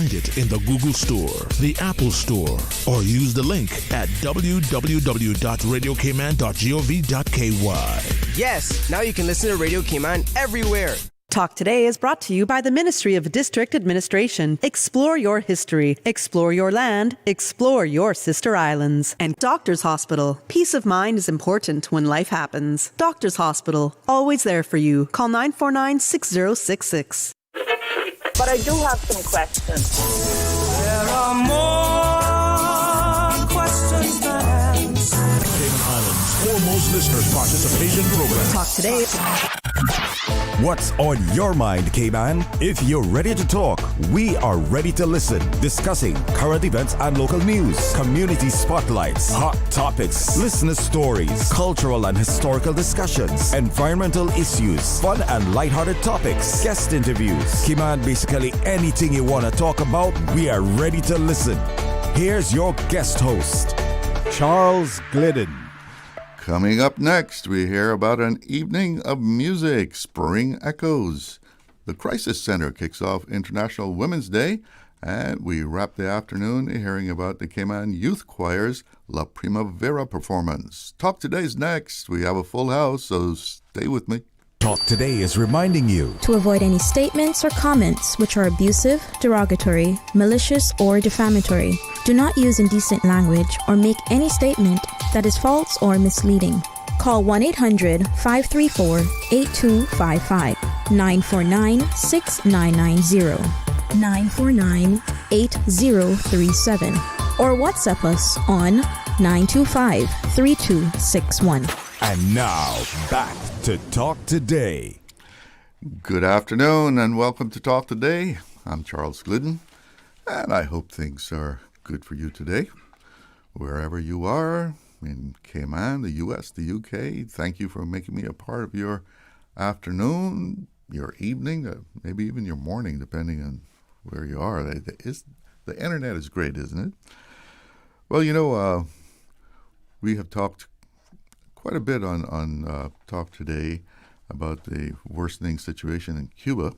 find it in the Google Store, the Apple Store, or use the link at www.radiocayman.gov.ky. Yes, now you can listen to Radio Cayman everywhere. Talk Today is brought to you by the Ministry of District Administration. Explore your history. Explore your land. Explore your sister islands. And Doctors Hospital. Peace of mind is important when life happens. Doctors Hospital. Always there for you. Call 949-6066. But I do have some questions. There are more questions than answers. Cayman Islands' foremost listeners participation program. Talk Today. What's on your mind, Cayman? If you're ready to talk, we are ready to listen. Discussing current events and local news, community spotlights, hot topics, listener stories, cultural and historical discussions, environmental issues, fun and lighthearted topics, guest interviews. Cayman, basically anything you want to talk about, we are ready to listen. Here's your guest host, Charles Glidden. Coming up next, we hear about an evening of music, Spring Echoes. The Crisis Center kicks off International Women's Day, and we wrap the afternoon hearing about the Cayman Youth Choir's La Primavera performance. Talk Today's next. We have a full house, so stay with me. Talk Today is reminding you to avoid any statements or comments which are abusive, derogatory, malicious, or defamatory. Do not use indecent language or make any statement that is false or misleading. Call 1-800-534-8255, 949-6990, 949-8037, or WhatsApp us on 925-3261. And now, back to Talk Today. Good afternoon and welcome to Talk Today. I'm Charles Glidden, and I hope things are good for you today. Wherever you are, in Cayman, the U.S., the U.K., thank you for making me a part of your afternoon, your evening, maybe even your morning, depending on where you are. The internet is great, isn't it? Well, you know, we have talked quite a bit on Talk Today about the worsening situation in Cuba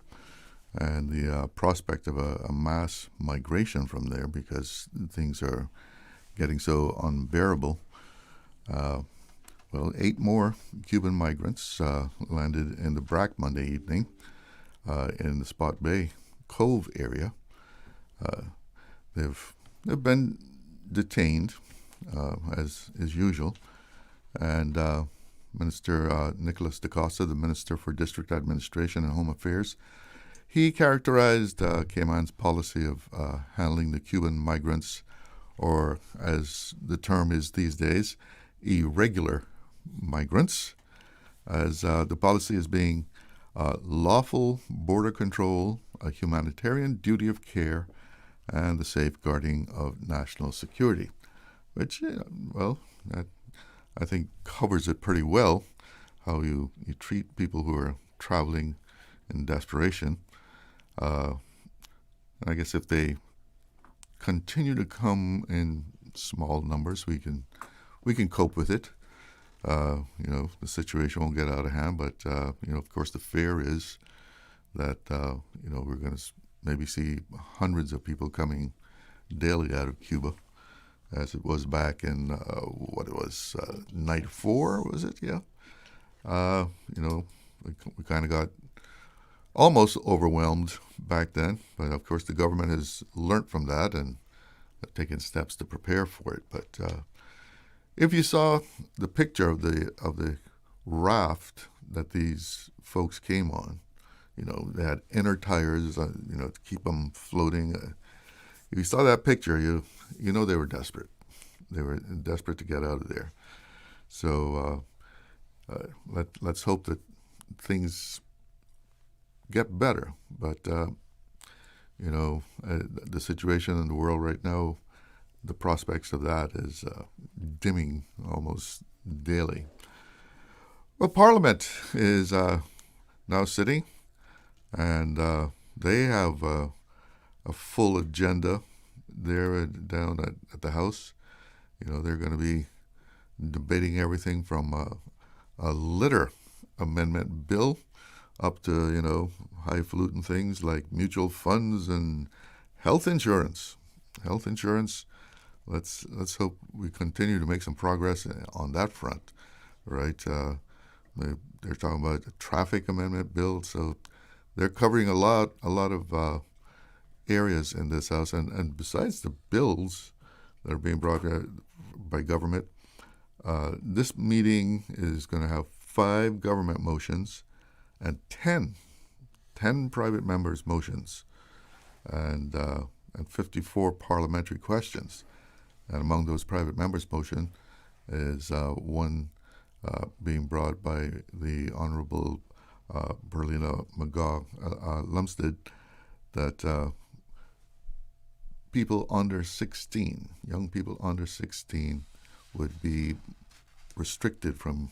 and the prospect of a mass migration from there because things are getting so unbearable. Well, 8 more Cuban migrants landed in the BRAC Monday evening in the Spot Bay Cove area. They've been detained as usual. And Minister Nicholas DaCosta, the Minister for District Administration and Home Affairs, he characterized Cayman's policy of handling the Cuban migrants, or as the term is these days, irregular migrants, as the policy as being lawful border control, a humanitarian duty of care, and the safeguarding of national security, which, well, that I think covers it pretty well, how you treat people who are traveling in desperation. I guess if they continue to come in small numbers, we can cope with it. You know, the situation won't get out of hand, but you know, of course, the fear is that you know, we're going to maybe see hundreds of people coming daily out of Cuba, as it was back in, what it was, night 4, was it? Yeah. You know, we kind of got almost overwhelmed back then, but of course the government has learnt from that and taken steps to prepare for it. But if you saw the picture of the raft that these folks came on, you know, they had inner tires, you know, to keep them floating. If you saw that picture, you know they were desperate. They were desperate to get out of there. So let's hope that things get better. But, you know, the situation in the world right now, the prospects of that is dimming almost daily. Well, Parliament is now sitting, and they have a full agenda there down at the House. You know, they're going to be debating everything from a litter amendment bill up to, you know, highfalutin things like mutual funds and Health insurance. Let's hope we continue to make some progress on that front, right? They're talking about a traffic amendment bill, so they're covering a lot of areas in this House. And besides the bills that are being brought by government, this meeting is going to have 5 government motions and 10 private members' motions, and 54 parliamentary questions. And among those private members' motion is one being brought by the Honourable Berlina McGaw Lumsted, that people under 16, young people under 16, would be restricted from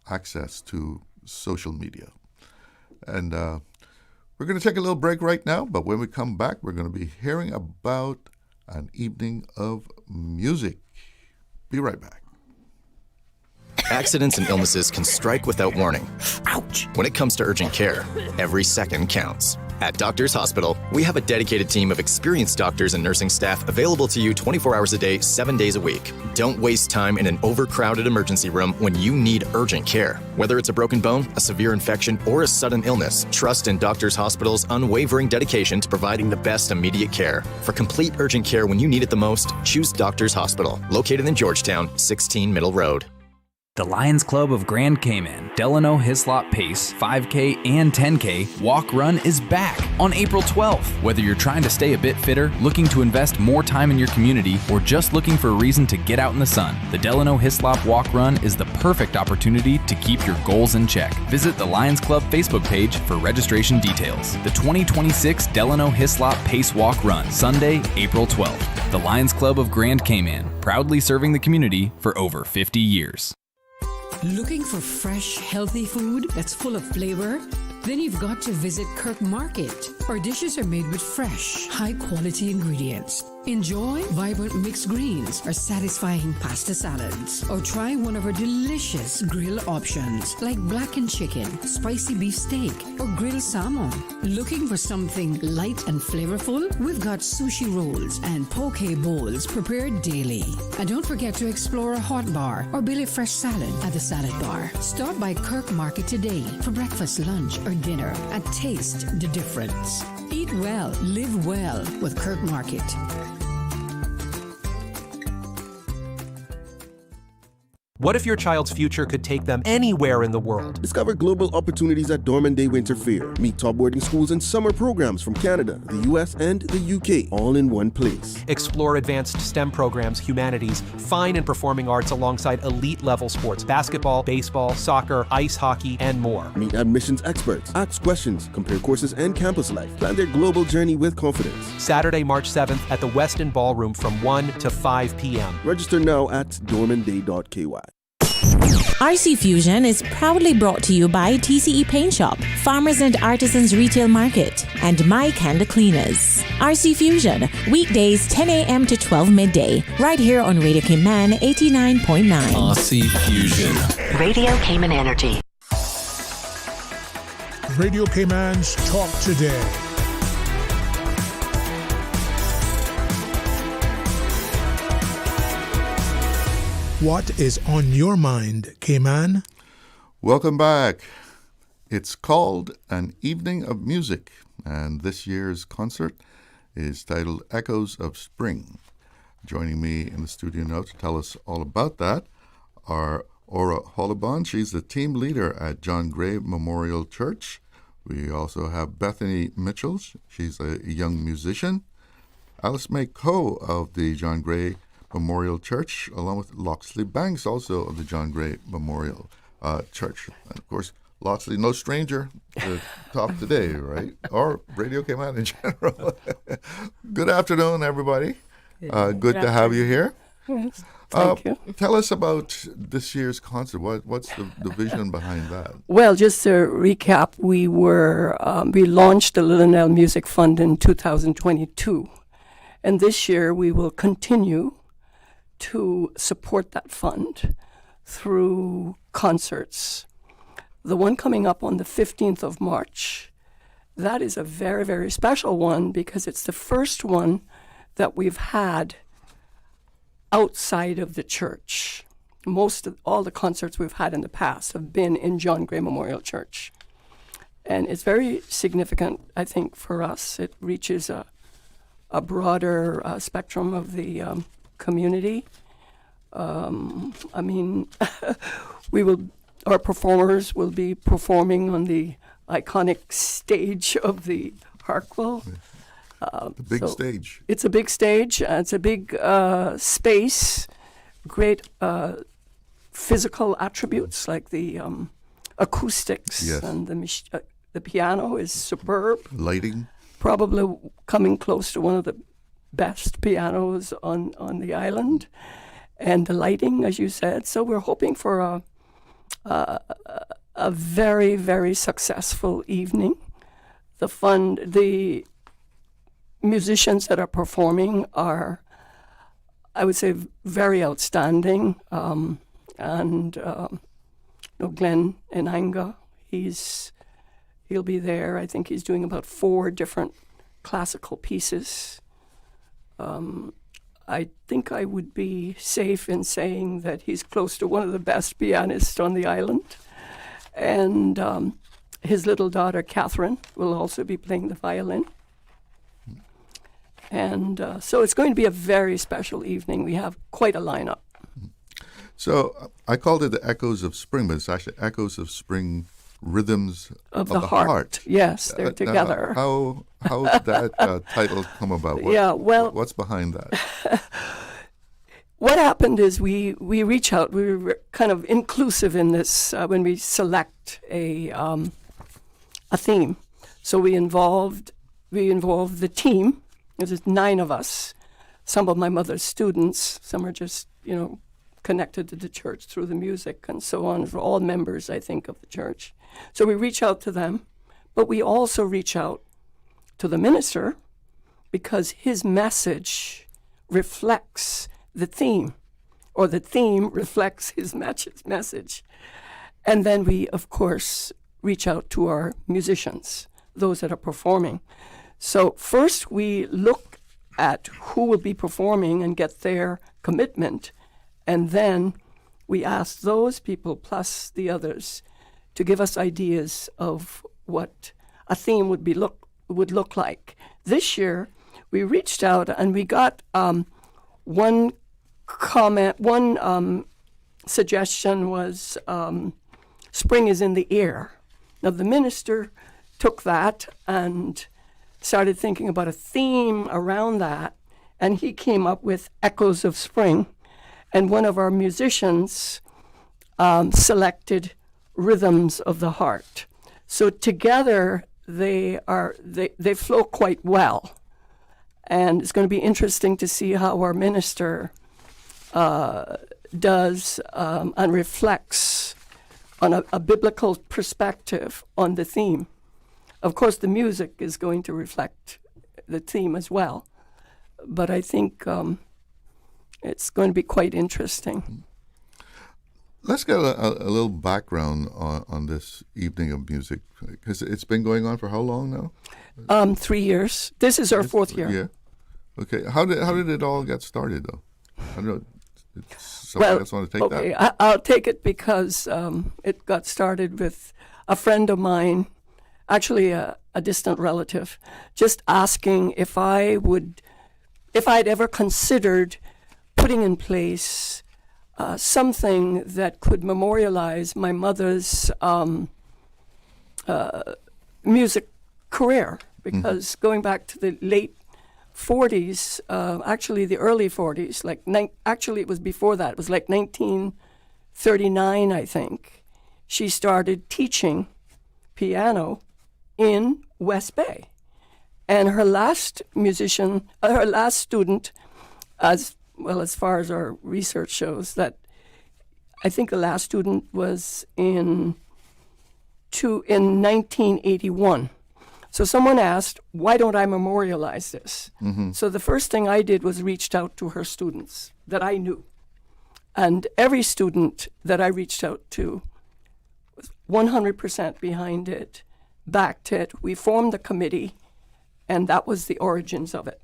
access to social media. And we're going to take a little break right now, but when we come back, we're going to be hearing about an evening of music. Be right back. Accidents and illnesses can strike without warning. Ouch! When it comes to urgent care, every second counts. At Doctors Hospital, we have a dedicated team of experienced doctors and nursing staff available to you 24 hours a day, 7 days a week. Don't waste time in an overcrowded emergency room when you need urgent care. Whether it's a broken bone, a severe infection, or a sudden illness, trust in Doctors Hospital's unwavering dedication to providing the best immediate care. For complete urgent care when you need it the most, choose Doctors Hospital, located in Georgetown, 16 Middle Road. The Lions Club of Grand Cayman, Delano Hislop Pace, 5K and 10K Walk Run is back on April 12th. Whether you're trying to stay a bit fitter, looking to invest more time in your community, or just looking for a reason to get out in the sun, the Delano Hislop Walk Run is the perfect opportunity to keep your goals in check. Visit the Lions Club Facebook page for registration details. The 2026 Delano Hislop Pace Walk Run, Sunday, April 12th. The Lions Club of Grand Cayman, proudly serving the community for over 50 years. Looking for fresh, healthy food that's full of flavor? Then you've got to visit Kirk Market. Our dishes are made with fresh, high-quality ingredients. Enjoy vibrant mixed greens or satisfying pasta salads. Or try one of our delicious grill options like blackened chicken, spicy beef steak, or grilled salmon. Looking for something light and flavorful? We've got sushi rolls and poke bowls prepared daily. And don't forget to explore a hot bar or Billy Fresh salad at the salad bar. Stop by Kirk Market today for breakfast, lunch, or dinner and taste the difference. Eat well, live well with Kirk Market. What if your child's future could take them anywhere in the world? Discover global opportunities at Dorman Day Winter Fair. Meet top boarding schools and summer programs from Canada, the US, and the UK, all in one place. Explore advanced STEM programs, humanities, fine and performing arts alongside elite-level sports, basketball, baseball, soccer, ice hockey, and more. Meet admissions experts, ask questions, compare courses and campus life. Plan their global journey with confidence. Saturday, March 7th at the Westin Ballroom from 1 to 5 p.m. Register now at dormanday.ky. RC Fusion is proudly brought to you by TCE Paint Shop, Farmers and Artisans Retail Market, and My Canda Cleaners. RC Fusion, weekdays 10 a.m. to 12 midday, right here on Radio Cayman 89.9. RC Fusion. Radio Cayman Energy. Radio Cayman's Talk Today. What is on your mind, Cayman? Welcome back. It's called An Evening of Music, and this year's concert is titled Echoes of Spring. Joining me in the studio now to tell us all about that are Aura Hollibon. She's the team leader at John Gray Memorial Church. We also have Bethany Mitchell. She's a young musician. Alice May Coe of the John Gray Memorial Church, along with Loxley Banks, also of the John Gray Memorial Church. And of course, Loxley, no stranger to talk today, right? Or Radio Cayman in general. Good afternoon, everybody. Good to have you here. Yes, thank you. Tell us about this year's concert. What's the vision behind that? Well, just to recap, we launched the Little Music Fund in 2022. And this year we will continue to support that fund through concerts. The one coming up on the 15th of March that is a very, very special one because it's the first one that we've had outside of the church. All the concerts we've had in the past have been in John Gray Memorial Church. And it's very significant, I think, for us. It reaches a broader spectrum of the community. I mean, our performers will be performing on the iconic stage of the Harkwell. The big stage. It's a big stage. It's a big space. Great physical attributes like the acoustics, and the piano is superb. Lighting. Probably coming close to one of the best pianos on the island, and the lighting, as you said. So we're hoping for a very, very successful evening. The musicians that are performing are, I would say, very outstanding. Glenn Enanga, he'll be there. I think he's doing about 4 different classical pieces. I think I would be safe in saying that he's close to one of the best pianists on the island. And his little daughter, Catherine, will also be playing the violin. And so it's going to be a very special evening. We have quite a lineup. So I called it the Echoes of Spring, but it's actually Echoes of Spring Rhythms of the Heart. Yes, they're together. How did that title come about? What's behind that? What happened is we reach out. We were kind of inclusive in this when we select a theme. So we involved the team. There's 9 of us. Some of my mother's students. Some are just connected to the church through the music and so on. For all members, I think, of the church. So we reach out to them, but we also reach out to the minister because his message reflects the theme, or the theme reflects his message. And then we, of course, reach out to our musicians, those that are performing. So first we look at who will be performing and get their commitment, and then we ask those people plus the others to give us ideas of what a theme would look like. This year, we reached out and we got one suggestion was Spring is in the Air. Now the minister took that and started thinking about a theme around that, and he came up with Echoes of Spring. And one of our musicians selected Rhythms of the Heart. So together they flow quite well. And it's going to be interesting to see how our minister does and reflects on a biblical perspective on the theme. Of course, the music is going to reflect the theme as well. But I think it's going to be quite interesting. Let's get a little background on this evening of music, because it's been going on for how long now? 3 years. This is our 4th year. Yeah. Okay. How did it all get started, though? I don't know. Somebody else want to take that? I'll take it because it got started with a friend of mine, actually a distant relative, just asking if I'd ever considered putting in place something that could memorialize my mother's music career, because going back to the late 40s, actually the early 40s, actually it was before that, it was like 1939, I think, she started teaching piano in West Bay. And her last student, as well as far as our research shows, that I think the last student was in 1981. So someone asked, why don't I memorialize this? Mm-hmm. So the first thing I did was reached out to her students that I knew. And every student that I reached out to was 100% behind it, backed it. We formed the committee, and that was the origins of it.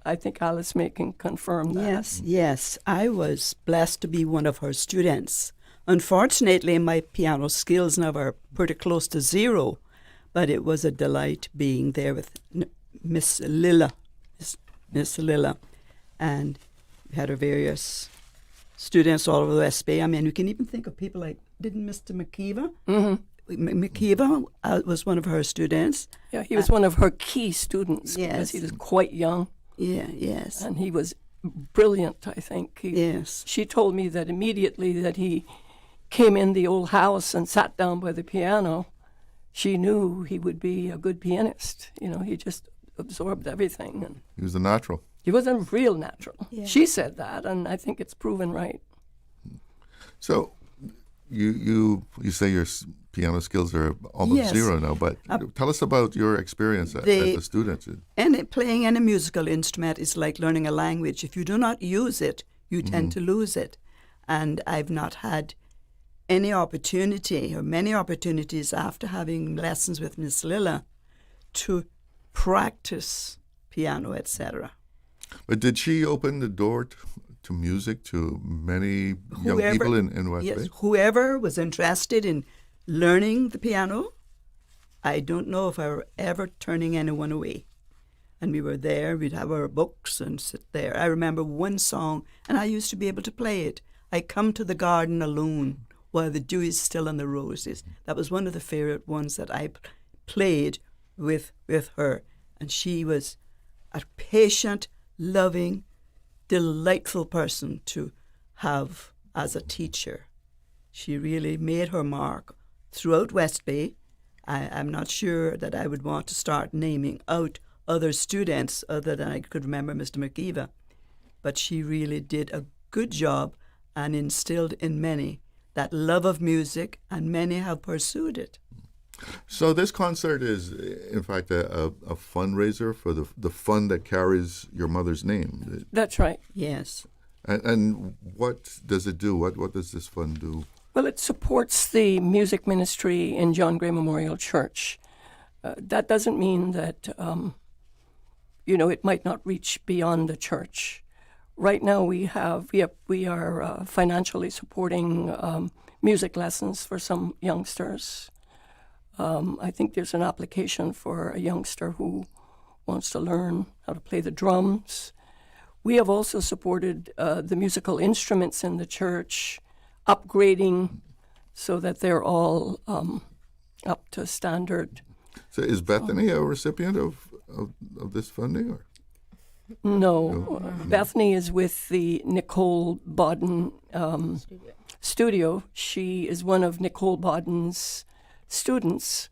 I think Alice May can confirm that. Yes. I was blessed to be one of her students. Unfortunately, my piano skills now are pretty close to zero, but it was a delight being there with Miss Lilla. Miss Lilla. And we had our various students all over the West Bay. I mean, we can even think of people like, didn't Mr. McKeever? McKeever was one of her students. Yeah, he was one of her key students because he was quite young. Yes. And he was brilliant, I think. Yes. She told me that immediately that he came in the old house and sat down by the piano, she knew he would be a good pianist. You know, he just absorbed everything. And he was a natural. He was a real natural. Yeah. She said that, and I think it's proven right. So you say your piano skills are almost zero now, but tell us about your experience as a student. And playing any musical instrument is like learning a language. If you do not use it, you tend to lose it. And I've not had any opportunity or many opportunities after having lessons with Miss Lilla to practice piano, etc. But did she open the door to music to many young people in West Bay? Whoever was interested in learning the piano, I don't know if I were ever turning anyone away. And we were there, we'd have our books and sit there. I remember one song, and I used to be able to play it. I come to the garden alone while the dew is still on the roses. That was one of the favorite ones that I played with her. And she was a patient, loving, delightful person to have as a teacher. She really made her mark throughout West Bay. I'm not sure that I would want to start naming out other students other than I could remember Mr. McKeever. But she really did a good job and instilled in many that love of music, and many have pursued it. So this concert is, in fact, a fundraiser for the fund that carries your mother's name. That's right. Yes. And what does it do? What does this fund do? Well, it supports the music ministry in John Gray Memorial Church. That doesn't mean that, it might not reach beyond the church. Right now we are financially supporting music lessons for some youngsters. I think there's an application for a youngster who wants to learn how to play the drums. We have also supported the musical instruments in the church, upgrading so that they're all up to standard. So is Bethany a recipient of this funding? Or? No. Bethany is with the Nicole Bodden studio. She is one of Nicole Bodden's students,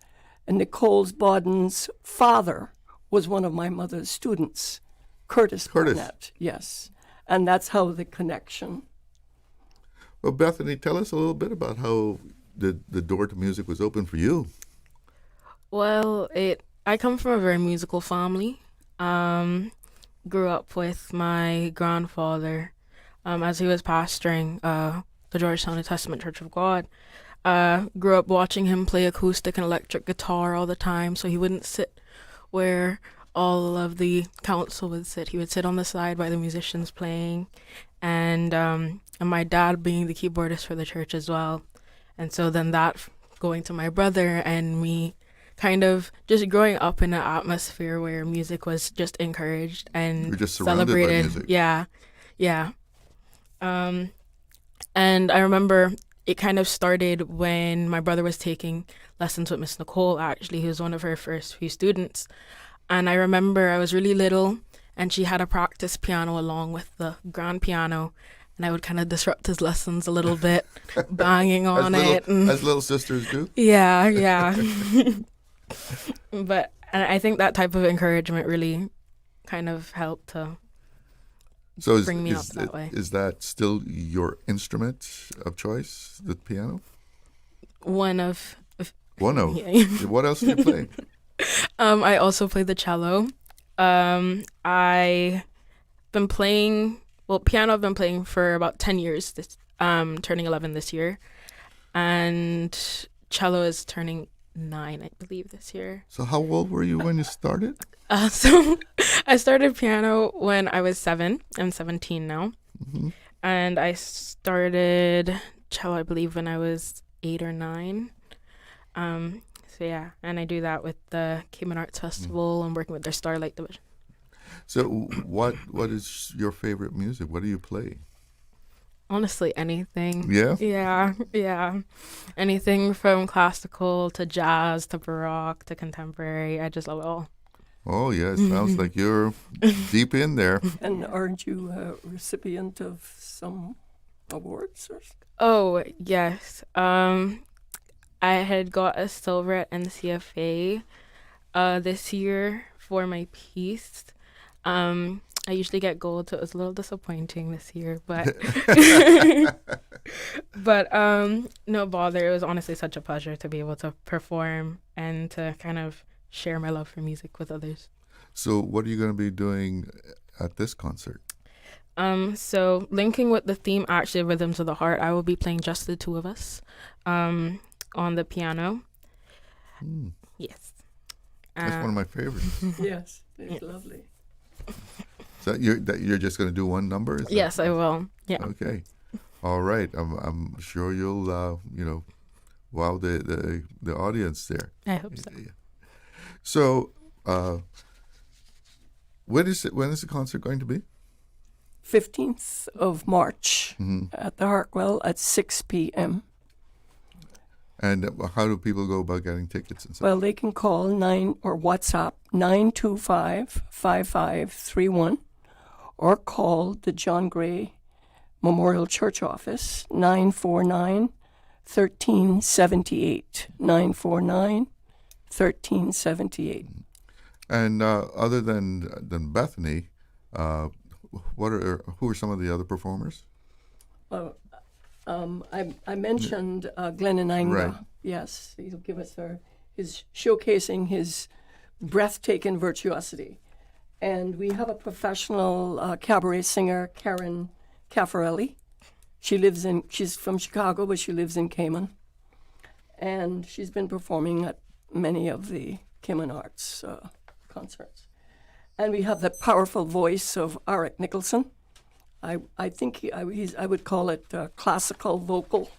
and Nicole Bodden's father was one of my mother's students, Curtis. Barnett. Yes, and that's how the connection. Well, Bethany, tell us a little bit about how the door to music was open for you. Well, I come from a very musical family. Grew up with my grandfather as he was pastoring the Georgetown New Testament Church of God. Grew up watching him play acoustic and electric guitar all the time, so he wouldn't sit where all of the council would sit. He would sit on the side by the musicians playing, and my dad being the keyboardist for the church as well. And so then that going to my brother and me, kind of just growing up in an atmosphere where music was just encouraged and You're just surrounded celebrated. by music. Yeah. And I remember it kind of started when my brother was taking lessons with Miss Nicole, actually, who was one of her first few students. And I remember I was really little, and she had a practice piano along with the grand piano, and I would kind of disrupt his lessons a little bit, banging on it. As little sisters do? Yeah. But I think that type of encouragement really kind of helped to bring me up that way. Is that still your instrument of choice, the piano? One of. Yeah. What else do you play? I also play the cello. I've been playing, piano I've been playing for about 10 years, turning 11 this year. And cello is turning 9, I believe, this year. So how old were you when you started? So I started piano when I was 7. I'm 17 now. Mm-hmm. And I started cello, I believe, when I was 8 or 9. So yeah, and I do that with the Cayman Arts Festival and working with their Starlight Division. So what is your favorite music? What do you play? Honestly, anything. Yeah? Yeah. Anything from classical to jazz to baroque to contemporary. I just love it all. Oh, yeah. It sounds like you're deep in there. And aren't you a recipient of some awards? Oh, yes. I had got a silver at NCFA this year for my piece. I usually get gold, so it was a little disappointing this year, but no bother. It was honestly such a pleasure to be able to perform and to kind of share my love for music with others. So what are you going to be doing at this concert? So linking with the theme, actually, Rhythms of the Heart, I will be playing just the two of us on the piano. Yes. That's one of my favorites. Yes, it's lovely. So you're just going to do one number? Yes, I will. Yeah. Okay. All right. I'm sure you'll wow the audience there. I hope so. Yeah. So when is the concert going to be? 15th of March at the Hartwell at 6 p.m. And how do people go about getting tickets and stuff? Well, they can call or WhatsApp 925-5531 or call the John Gray Memorial Church office 949-1378. 949-1378. And other than Bethany, who are some of the other performers? I mentioned Glidden. Right. Yes, he'll give us his showcasing his breathtaking virtuosity. And we have a professional cabaret singer, Karen Caffarelli. She's from Chicago, but she lives in Cayman. And she's been performing at many of the Cayman Arts concerts. And we have the powerful voice of Eric Nicholson. I think I would call it classical vocal.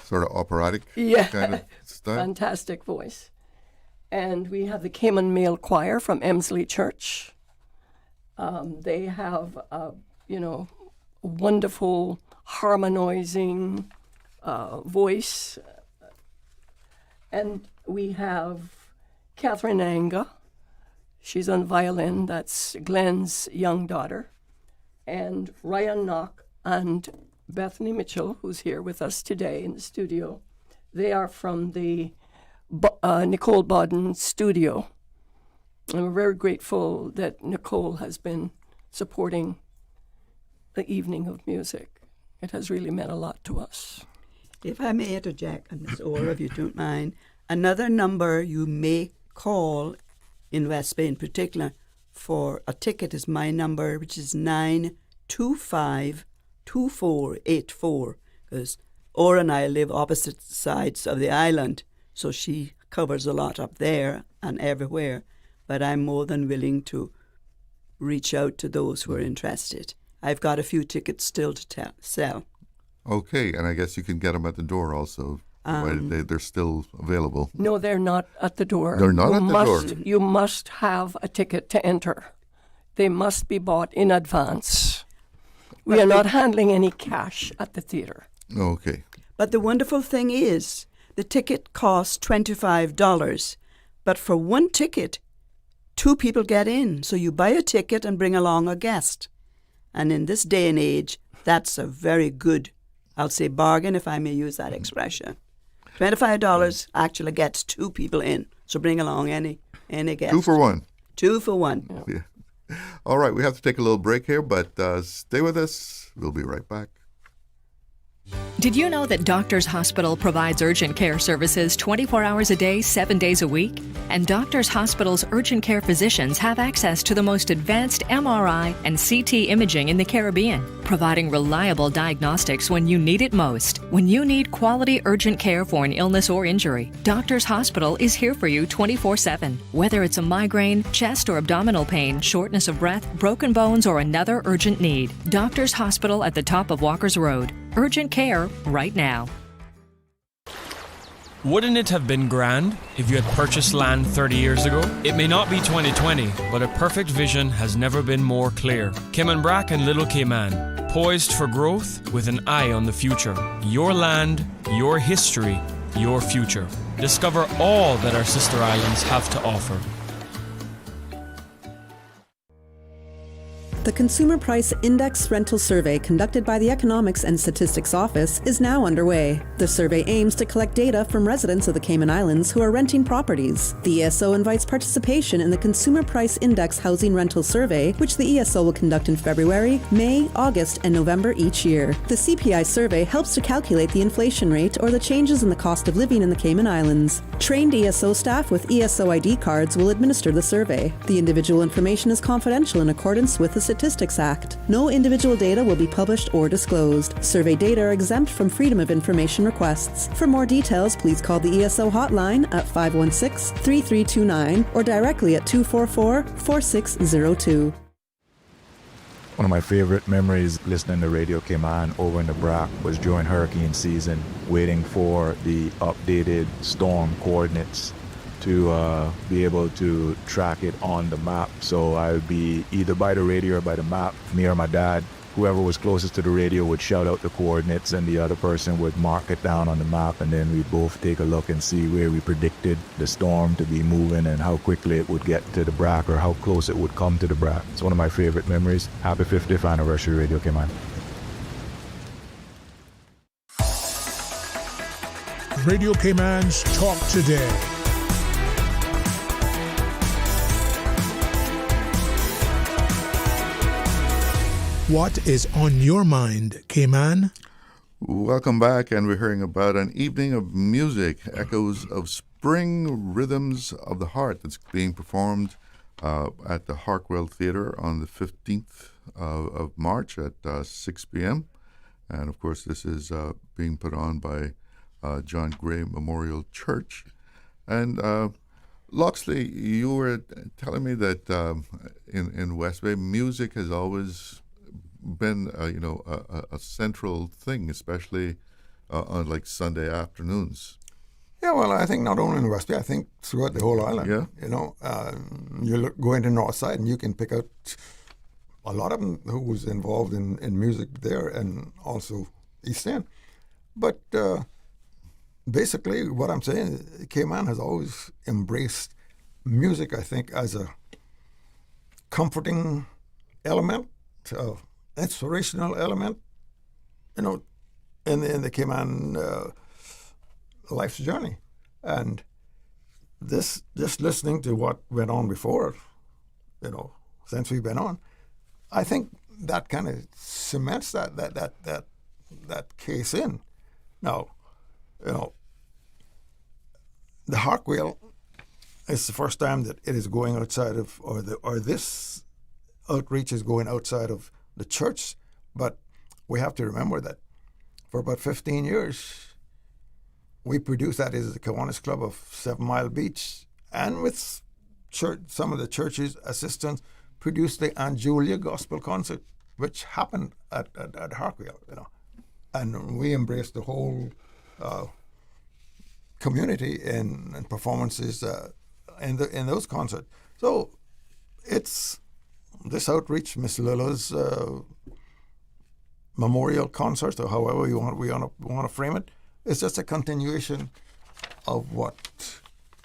Sort of operatic kind of style. Fantastic voice. And we have the Cayman Male Choir from Emsley Church. They have, wonderful harmonizing voice. And we have Catherine Anga. She's on violin. That's Glenn's young daughter. And Ryan Knock and Bethany Mitchell, who's here with us today in the studio. They are from the Nicole Bodden studio. And we're very grateful that Nicole has been supporting the evening of music. It has really meant a lot to us. If I may interject, and Miss Orr, if you don't mind, another number you may call in West Bay in particular for a ticket is my number, which is 925-2484, because Orr and I live opposite sides of the island, so she covers a lot up there and everywhere, but I'm more than willing to reach out to those who are interested. I've got a few tickets still to sell. Okay, and I guess you can get them at the door also. They're still available. No, they're not at the door. They're not at the door. You must have a ticket to enter. They must be bought in advance. We are not handling any cash at the theater. Okay. But the wonderful thing is, the ticket costs $25, but for one ticket, 2 people get in. So you buy a ticket and bring along a guest. And in this day and age, that's a very good, I'll say, bargain, if I may use that expression. $25 actually gets 2 people in. So bring along any guest. 2 for 1. 2 for 1. Yeah. All right, we have to take a little break here, but stay with us. We'll be right back. Did you know that Doctors Hospital provides urgent care services 24 hours a day, 7 days a week? And Doctors Hospital's urgent care physicians have access to the most advanced MRI and CT imaging in the Caribbean, providing reliable diagnostics when you need it most. When you need quality urgent care for an illness or injury, Doctors Hospital is here for you 24/7. Whether it's a migraine, chest or abdominal pain, shortness of breath, broken bones, or another urgent need, Doctors Hospital at the top of Walker's Road. Urgent care right now. Wouldn't it have been grand if you had purchased land 30 years ago? It may not be 2020, but a perfect vision has never been more clear. Kim and Brack and Little Cayman, poised for growth with an eye on the future. Your land, your history, your future. Discover all that our sister islands have to offer. The Consumer Price Index Rental Survey conducted by the Economics and Statistics Office is now underway. The survey aims to collect data from residents of the Cayman Islands who are renting properties. The ESO invites participation in the Consumer Price Index Housing Rental Survey, which the ESO will conduct in February, May, August, and November each year. The CPI survey helps to calculate the inflation rate or the changes in the cost of living in the Cayman Islands. Trained ESO staff with ESO ID cards will administer the survey. The individual information is confidential in accordance with the Statistics Act. No individual data will be published or disclosed. Survey data are exempt from Freedom of Information requests. For more details, please call the ESO hotline at 516-3329 or directly at 244-4602. One of my favorite memories listening to Radio Cayman over in the Brac was during hurricane season, waiting for the updated storm coordinates to be able to track it on the map. So I would be either by the radio or by the map. Me or my dad, whoever was closest to the radio would shout out the coordinates and the other person would mark it down on the map, and then we'd both take a look and see where we predicted the storm to be moving and how quickly it would get to the Brac or how close it would come to the Brac. It's one of my favorite memories. Happy 50th anniversary, Radio Cayman. Radio Cayman's Talk Today. What is on your mind, Cayman? Welcome back, and we're hearing about an evening of music, echoes of spring rhythms of the heart that's being performed at the Harkwell Theatre on the 15th of March at 6 p.m. And, of course, this is being put on by John Gray Memorial Church. And Loxley, you were telling me that in West Bay, music has always been a central thing, especially on like Sunday afternoons. Yeah, well, I think not only in West Bay, I think throughout the whole island. Yeah. You go into North Side and you can pick out a lot of them who was involved in music there, and also East End. But basically, what I'm saying, Cayman has always embraced music, I think, as a comforting element, inspirational element, in the Cayman life's journey. And this, just listening to what went on before, since we've been on, I think that kind of cements that case in. Now, the Harkwell is the first time that it is going outside of, or this outreach is going outside of the church, but we have to remember that for about 15 years, we produced, that is the Kiwanis Club of 7 Mile Beach, and with some of the church's assistance, produced the Anjulia Gospel Concert, which happened at Harkwell, and we embraced the whole community in performances in those concerts. So it's this outreach, Miss Lilla's memorial concert, or however we want to frame it, is just a continuation of what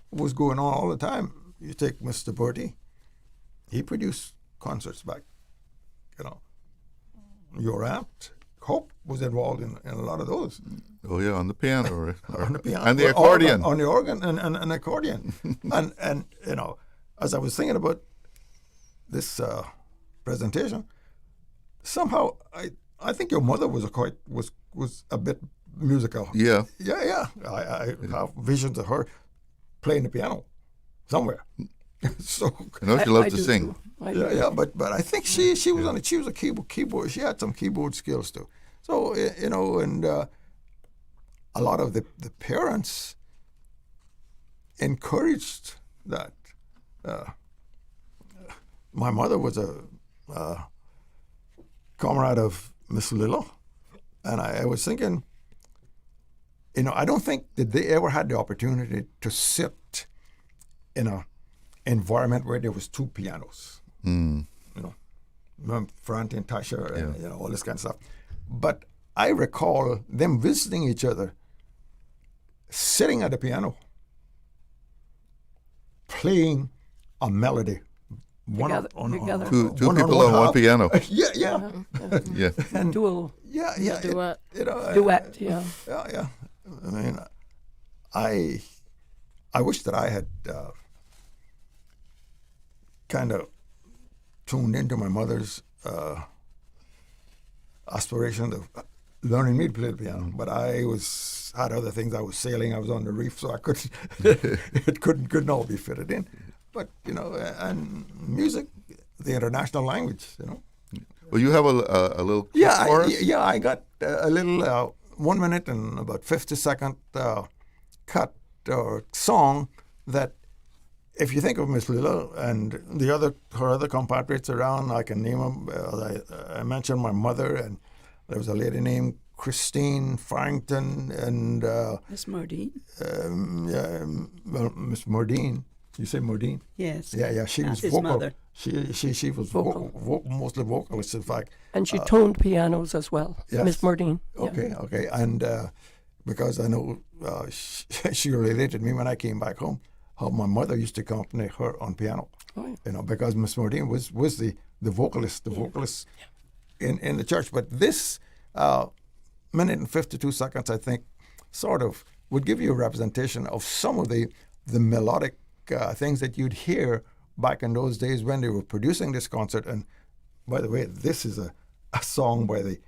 was going on all the time. You take Mr. Bertie, he produced concerts back. Your aunt Hope was involved in a lot of those. Oh yeah, on the piano, on the piano, and the accordion, on the organ and accordion, and as I was thinking about this presentation, somehow I think your mother was was a bit musical. Yeah. Yeah. I have visions of her playing the piano somewhere. So I know she loved to sing. Yeah, but I think she was a keyboard. She had some keyboard skills too. So and a lot of the parents encouraged that. My mother was a comrade of Miss Lilla, and I was thinking, I don't think that they ever had the opportunity to sit in a environment where there was two pianos. Franti and Tasha, and all this kind of stuff. But I recall them visiting each other, sitting at the piano, playing a melody. Together. Two people on one piano. Yeah. Yeah. And dual. Yeah. Duet. Duet. Yeah. Yeah. I mean, I wish that I had kind of tuned into my mother's aspiration of learning me to play the piano, but I had other things. I was sailing. I was on the reef, so I couldn't. It couldn't all be fitted in. But and music, the international language. Well, you have a little clip Yeah, for us? I got a little 1 minute and about 50-second cut or song that, if you think of Miss Lilla and her other compatriots around, I can name them. I mentioned my mother, and there was a lady named Christine Farrington and Miss Mordine. Miss Mordine. You say Mordine? Yes. Yeah. She was his vocal. mother. She was mostly vocalist, in fact. And she toned pianos as well, yes. Miss Mordine. Okay. And because I know she related to me when I came back home, how my mother used to accompany her on piano. Oh, yeah. Because Miss Mordine was the vocalist, in the church. But this minute and 52 seconds, I think, sort of would give you a representation of some of the melodic things that you'd hear back in those days when they were producing this concert. And by the way, this is a song by the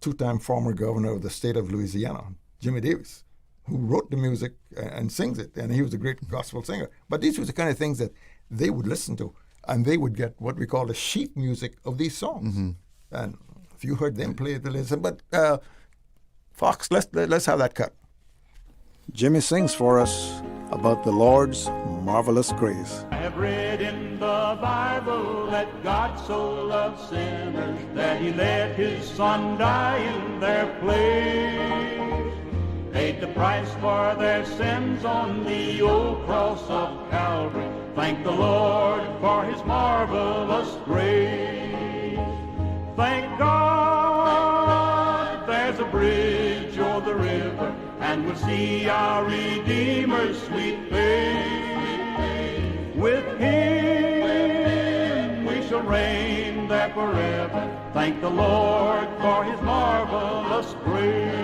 two-time former governor of the state of Louisiana, Jimmy Davis, who wrote the music and sings it, and he was a great gospel singer. But these were the kind of things that they would listen to, and they would get what we call the sheet music of these songs. Mm-hmm. And if you heard them play it, listen. But Fox, let's have that cut. Jimmy sings for us about the Lord's marvelous grace. I have read in the Bible that God so loved sinners that he let his son die in their place, paid the price for their sins on the old cross of Calvary. Thank the Lord for his marvelous grace. Thank God there's a bridge over the river, and we'll see our Redeemer's sweet face. With him we shall reign there forever. Thank the Lord for his marvelous grace.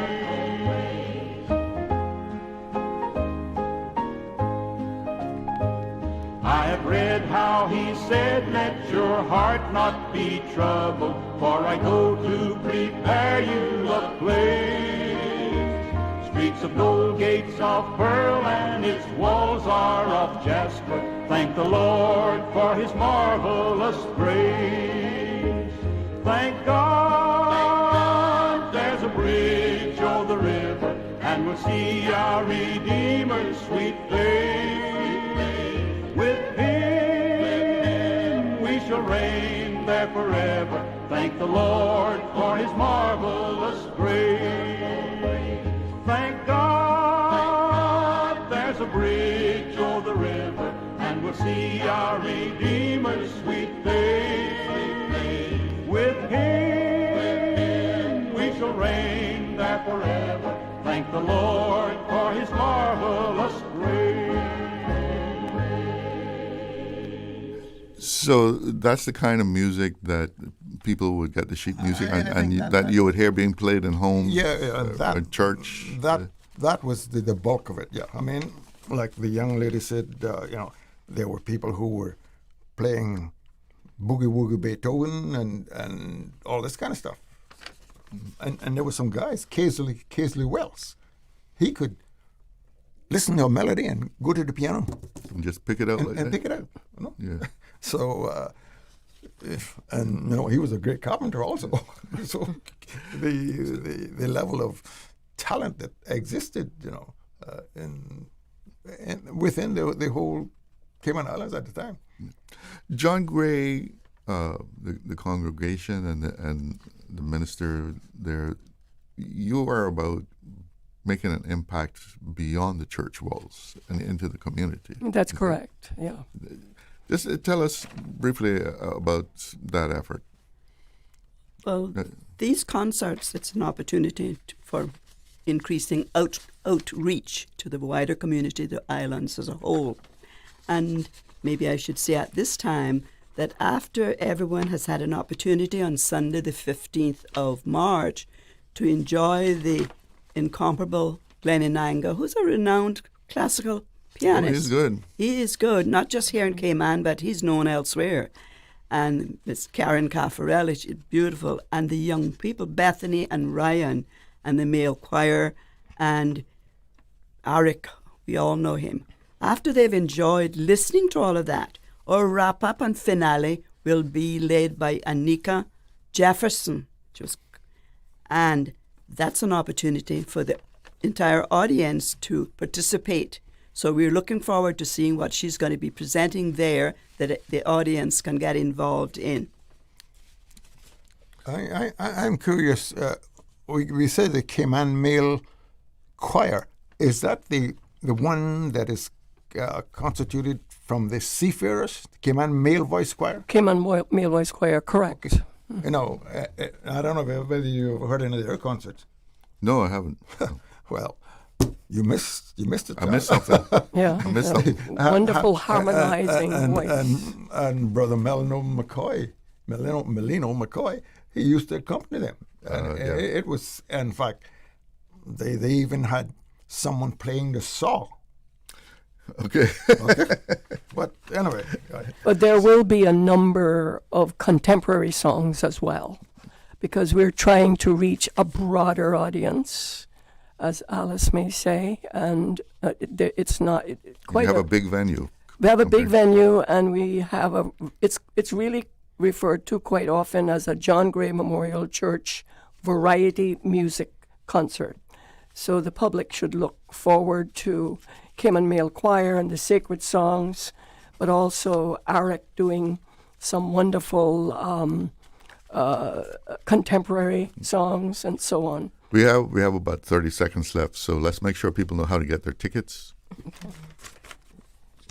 I have read how he said, let your heart not be troubled, for I go to prepare you a place. Streets of gold, gates of pearl, and its walls are of jasper. Thank the Lord for his marvelous grace. Thank God there's a bridge over the river, and we'll see our Redeemer's sweet face. With him we shall reign there forever. Thank the Lord for his marvelous grace. Thank God there's a bridge over the river, and we'll see our Redeemer's sweet face. With him we shall reign there forever. Thank the Lord for his marvelous grace. So that's the kind of music that people would get, the sheet music, that you would hear being played in homes, in church. That was the bulk of it. Yeah, I mean, like the young lady said, there were people who were playing boogie woogie Beethoven and all this kind of stuff. And there were some guys, Casely Wells. He could listen to a melody and go to the piano and just pick it out and pick it out. You know? Yeah. So, he was a great carpenter also. So, the level of talent that existed, within the whole Cayman Islands at the time. John Gray, the congregation and the minister there, you are about making an impact beyond the church walls and into the community. That's correct, yeah. Just tell us briefly about that effort. Well, these concerts, it's an opportunity for increasing outreach to the wider community, the islands as a whole. And maybe I should say at this time that after everyone has had an opportunity on Sunday the 15th of March to enjoy the incomparable Glenn Inanga, who's a renowned classical pianist. Oh, he's good. He is good, not just here in Cayman, but he's known elsewhere. And Miss Karen Caffarelli, she's beautiful. And the young people, Bethany and Ryan, and the male choir, and Arik, we all know him. After they've enjoyed listening to all of that, our wrap-up and finale will be led by Anika Jefferson. And that's an opportunity for the entire audience to participate. So we're looking forward to seeing what she's going to be presenting there that the audience can get involved in. I'm curious. We say the Cayman Male Choir. Is that the one that is constituted from the seafarers, the Cayman Male Voice Choir? Cayman Male Voice Choir, correct. Okay. I don't know whether you've heard any of their concerts. No, I haven't. Well, you missed it. I missed something. Yeah. I missed something. Wonderful harmonizing voice. And Brother Melino McCoy, he used to accompany them. And it was, in fact, they even had someone playing the saw. Okay. But anyway. But there will be a number of contemporary songs as well, because we're trying to reach a broader audience, as Alice may say, and it's not quite. You have a big venue. We have a big venue, and we have it's really referred to quite often as a John Gray Memorial Church variety music concert. So the public should look forward to Cayman Male Choir and the sacred songs, but also Arik doing some wonderful contemporary songs and so on. We have about 30 seconds left, so let's make sure people know how to get their tickets. Okay.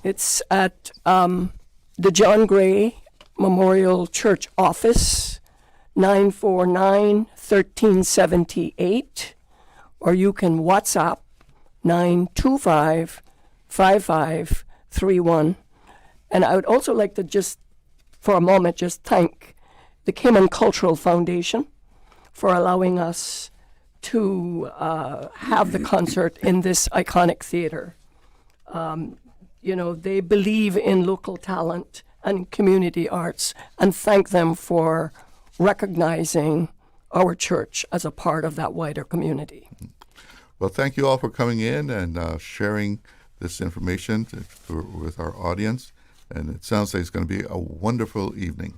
It's at the John Gray Memorial Church office, 949-1378, or you can WhatsApp 925-5531. And I would also like to just, for a moment, just thank the Cayman Cultural Foundation for allowing us to have the concert in this iconic theater. They believe in local talent and community arts, and thank them for recognizing our church as a part of that wider community. Well, thank you all for coming in and sharing this information with our audience. And it sounds like it's going to be a wonderful evening.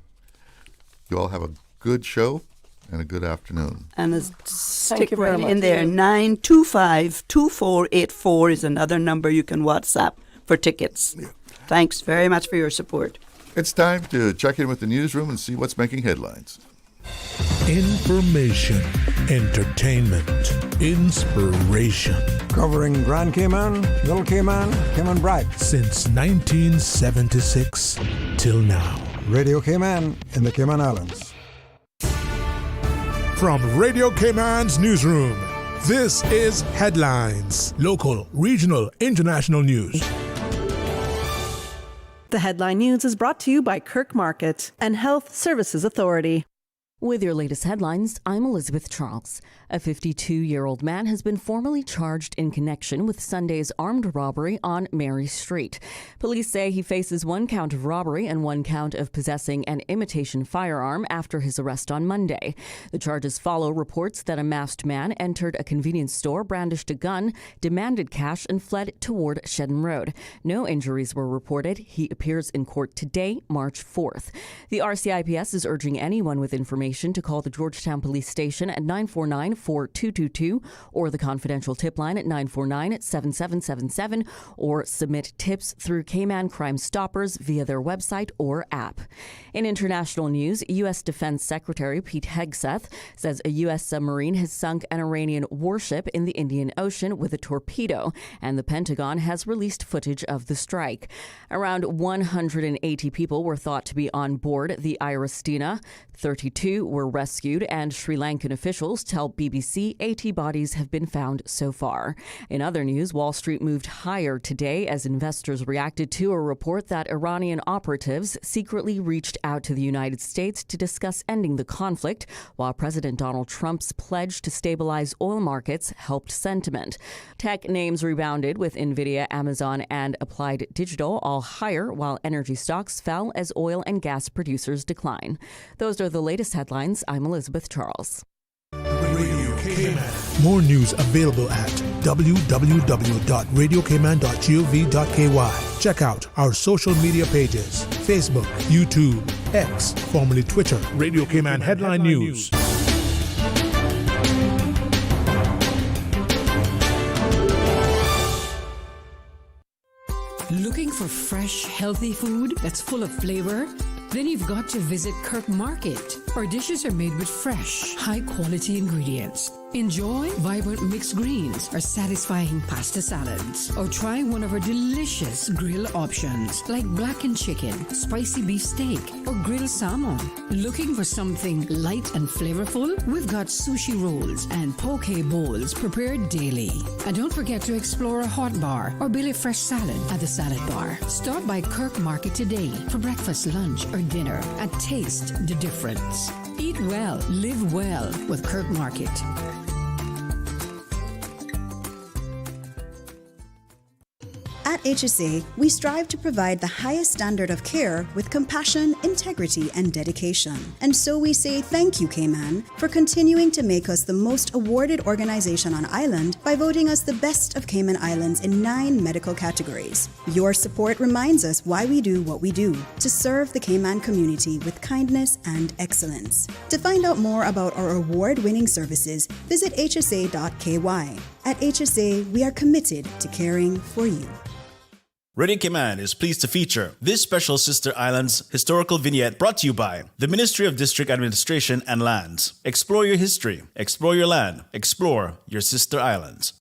You all have a good show and a good afternoon. And stick right in there. 925-2484 is another number you can WhatsApp for tickets. Yeah. Thanks very much for your support. It's time to check in with the newsroom and see what's making headlines. Information, entertainment, inspiration. Covering Grand Cayman, Little Cayman, Cayman Brac. Since 1976 till now. Radio Cayman in the Cayman Islands. From Radio Cayman's newsroom, this is Headlines. Local, regional, international news. The Headline News is brought to you by Kirk Market and Health Services Authority. With your latest headlines, I'm Elizabeth Charles. A 52-year-old man has been formally charged in connection with Sunday's armed robbery on Mary Street. Police say he faces 1 count of robbery and 1 count of possessing an imitation firearm after his arrest on Monday. The charges follow reports that a masked man entered a convenience store, brandished a gun, demanded cash, and fled toward Shedden Road. No injuries were reported. He appears in court today, March 4th. The RCIPS is urging anyone with information to call the Georgetown Police Station at 949-4222 or the confidential tip line at 949-7777 or submit tips through Cayman Crime Stoppers via their website or app. In international news, U.S. Defense Secretary Pete Hegseth says a U.S. submarine has sunk an Iranian warship in the Indian Ocean with a torpedo, and the Pentagon has released footage of the strike. Around 180 people were thought to be on board the Iristina. 32 were rescued, and Sri Lankan officials tell BBC 80 bodies have been found so far. In other news, Wall Street moved higher today as investors reacted to a report that Iranian operatives secretly reached out to the United States to discuss ending the conflict, while President Donald Trump's pledge to stabilize oil markets helped sentiment. Tech names rebounded with Nvidia, Amazon, and Applied Digital all higher, while energy stocks fell as oil and gas producers decline. Those are the latest headlines. I'm Elizabeth Charles. Radio Cayman. More news available at www.radiocayman.gov.ky. Check out our social media pages: Facebook, YouTube, X, formerly Twitter, Radio Cayman Headline News. Looking for fresh, healthy food that's full of flavor? Then you've got to visit Kirk Market. Our dishes are made with fresh, high-quality ingredients. Enjoy vibrant mixed greens or satisfying pasta salads. Or try one of our delicious grill options like blackened chicken, spicy beef steak, or grilled salmon. Looking for something light and flavorful? We've got sushi rolls and poke bowls prepared daily. And don't forget to explore a hot bar or Billy Fresh salad at the salad bar. Stop by Kirk Market today for breakfast, lunch, or dinner and taste the difference. Eat well, live well with Kirk Market. At HSA, we strive to provide the highest standard of care with compassion, integrity, and dedication. And so we say thank you, Cayman, for continuing to make us the most awarded organization on island by voting us the best of Cayman Islands in 9 medical categories. Your support reminds us why we do what we do, to serve the Cayman community with kindness and excellence. To find out more about our award-winning services, visit hsa.ky. At HSA, we are committed to caring for you. Radio Cayman is pleased to feature this special Sister Islands historical vignette brought to you by the Ministry of District Administration and Lands. Explore your history, explore your land, explore your Sister Islands.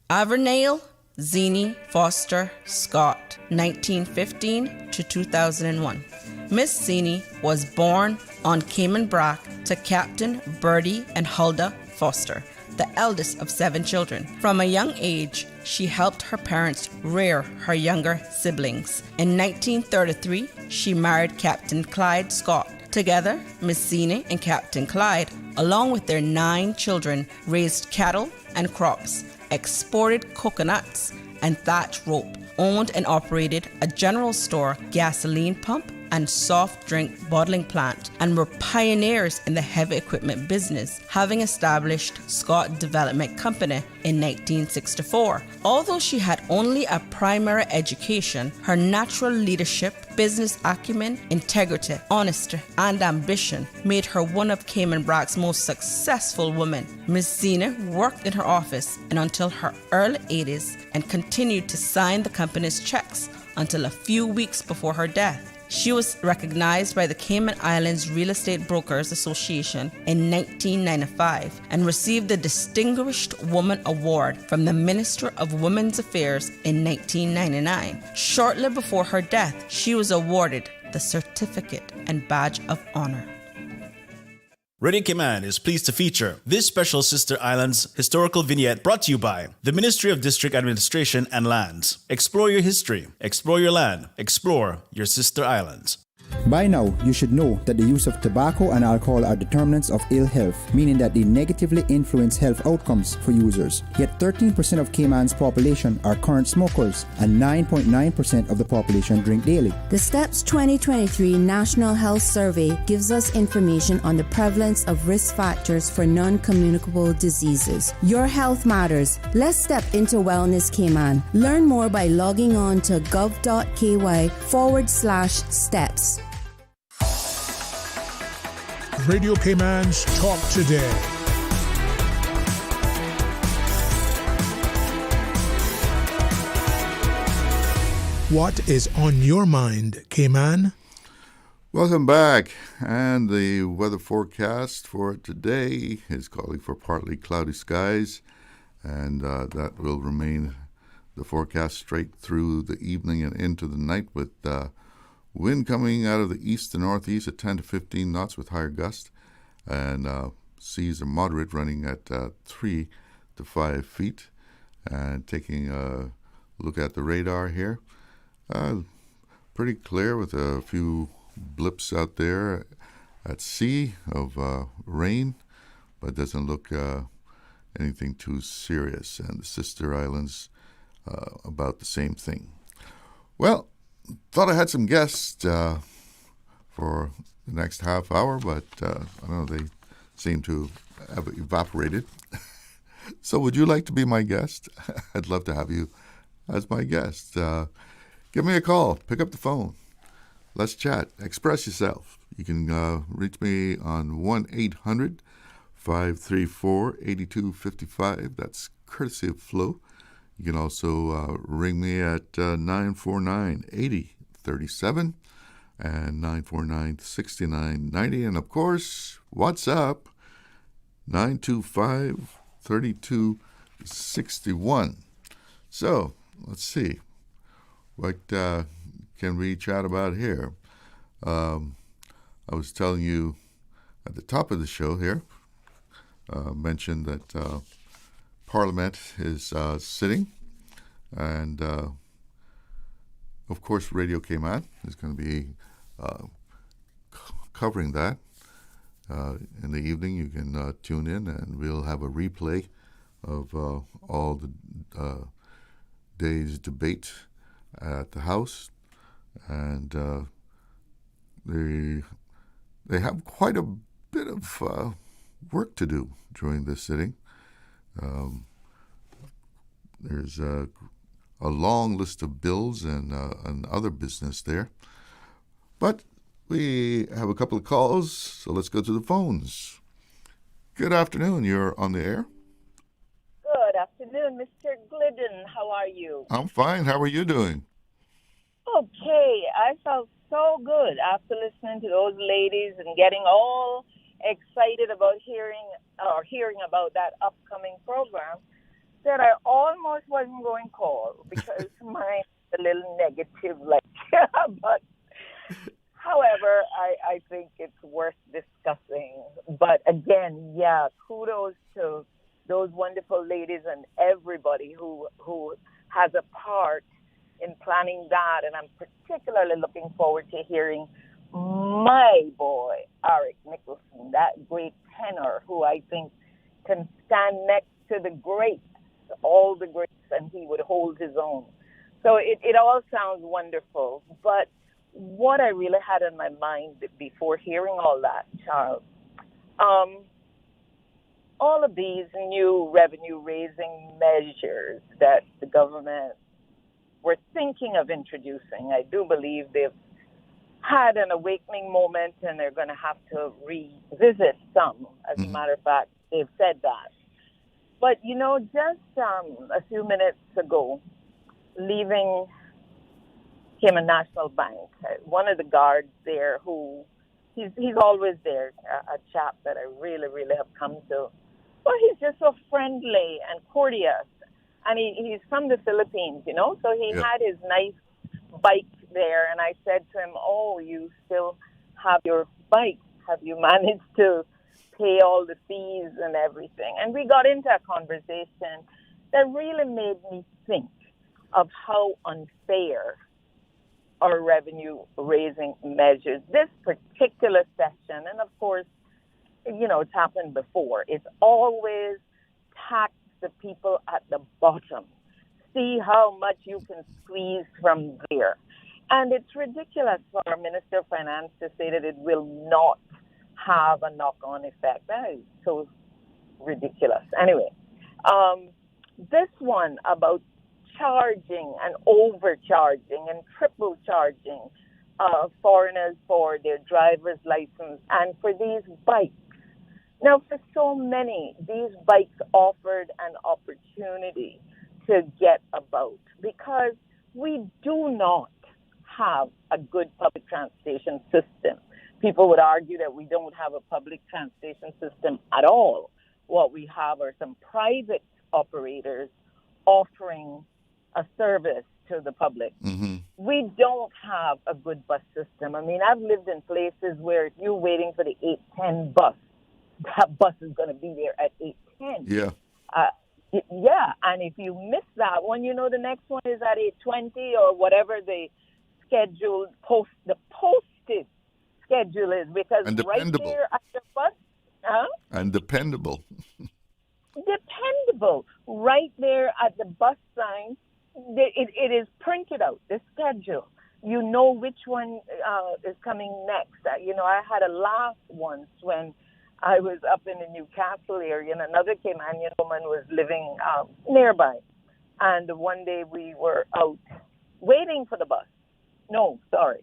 Avernale Zini Foster Scott, 1915 to 2001. Miss Zini was born on Cayman Brac to Captain Bertie and Huldah Foster, the eldest of 7 children. From a young age, she helped her parents rear her younger siblings. In 1933, she married Captain Clyde Scott. Together, Miss Zini and Captain Clyde, along with their 9 children, raised cattle and crops, exported coconuts and thatch rope, owned and operated a general store, gasoline pump, and soft drink bottling plant, and were pioneers in the heavy equipment business, having established Scott Development Company in 1964. Although she had only a primary education, her natural leadership, business acumen, integrity, honesty, and ambition made her one of Cayman Brac's most successful women. Miss Zina worked in her office and until her early 80s and continued to sign the company's checks until a few weeks before her death. She was recognized by the Cayman Islands Real Estate Brokers Association in 1995 and received the Distinguished Woman Award from the Minister of Women's Affairs in 1999. Shortly before her death, she was awarded the Certificate and Badge of Honor. Radio Cayman is pleased to feature this special Sister Islands historical vignette brought to you by the Ministry of District Administration and Lands. Explore your history, explore your land, explore your Sister Islands. By now, you should know that the use of tobacco and alcohol are determinants of ill health, meaning that they negatively influence health outcomes for users. Yet 13% of Cayman's population are current smokers, and 9.9% of the population drink daily. The STEPS 2023 National Health Survey gives us information on the prevalence of risk factors for non-communicable diseases. Your health matters. Let's step into Wellness Cayman. Learn more by logging on to gov.ky/steps. Radio Cayman's Talk Today. What is on your mind, Cayman? Welcome back. And the weather forecast for today is calling for partly cloudy skies, and that will remain the forecast straight through the evening and into the night, with wind coming out of the east to northeast at 10 to 15 knots with higher gusts, and seas are moderate, running at 3 to 5 feet. And taking a look at the radar here, pretty clear with a few blips out there at sea of rain, but doesn't look anything too serious. And the sister islands, about the same thing. Well, thought I had some guests for the next half hour, but I don't know, they seem to have evaporated. So would you like to be my guest? I'd love to have you as my guest. Give me a call. Pick up the phone. Let's chat. Express yourself. You can reach me on 1-800-534-8255. That's courtesy of Flo. You can also ring me at 949-8037 and 949-6990. And, of course, WhatsApp, 925-3261. So, let's see. What can we chat about here? I was telling you at the top of the show here, mentioned that Parliament is sitting, and of course Radio Cayman is going to be covering that. In the evening you can tune in, and we'll have a replay of all the day's debate at the House, and they have quite a bit of work to do during this sitting. There's a long list of bills and other business there. But we have a couple of calls, so let's go to the phones. Good afternoon. You're on the air. Good afternoon, Mr. Glidden. How are you? I'm fine. How are you doing? Okay. I felt so good after listening to those ladies and getting all excited about hearing about that upcoming program that I almost wasn't going to call because mine's a little negative, but however, I think it's worth discussing. But again, yeah, kudos to those wonderful ladies and everybody who has a part in planning that, and I'm particularly looking forward to hearing my boy, Eric Nicholson, that great tenor who I think can stand next to the greats, all the greats, and he would hold his own. So it all sounds wonderful. But what I really had in my mind before hearing all that, Charles, all of these new revenue-raising measures that the government were thinking of introducing, I do believe they've had an awakening moment, and they're going to have to revisit some. As a matter of fact, they've said that. But, just a few minutes ago, leaving Cayman National Bank, one of the guards there he's always there, a chap that I really, really have come to. Well, he's just so friendly and courteous. And he's from the Philippines, so he had his nice bike there, and I said to him, "Oh, you still have your bike? Have you managed to pay all the fees and everything?" And we got into a conversation that really made me think of how unfair our revenue raising measures. This particular session, and of course, it's happened before, it's always tax the people at the bottom. See how much you can squeeze from there. And it's ridiculous for our Minister of Finance to say that it will not have a knock-on effect. That is so ridiculous. Anyway, this one about charging and overcharging and triple charging foreigners for their driver's license and for these bikes. Now, for so many, these bikes offered an opportunity to get about because we do not have a good public transportation system. People would argue that we don't have a public transportation system at all. What we have are some private operators offering a service to the public. Mm-hmm. We don't have a good bus system. I mean, I've lived in places where if you're waiting for the 8:10 bus, that bus is going to be there at 8:10. Yeah. Yeah, and if you miss that one, the next one is at 8:20 or whatever the posted schedule is, because And right dependable. there at the bus, And dependable. dependable, right there at the bus sign, it is printed out, the schedule. You know which one is coming next. I had a laugh once when I was up in the Newcastle area, and another Caymanian woman was living nearby. And one day we were out waiting for the bus. No, sorry.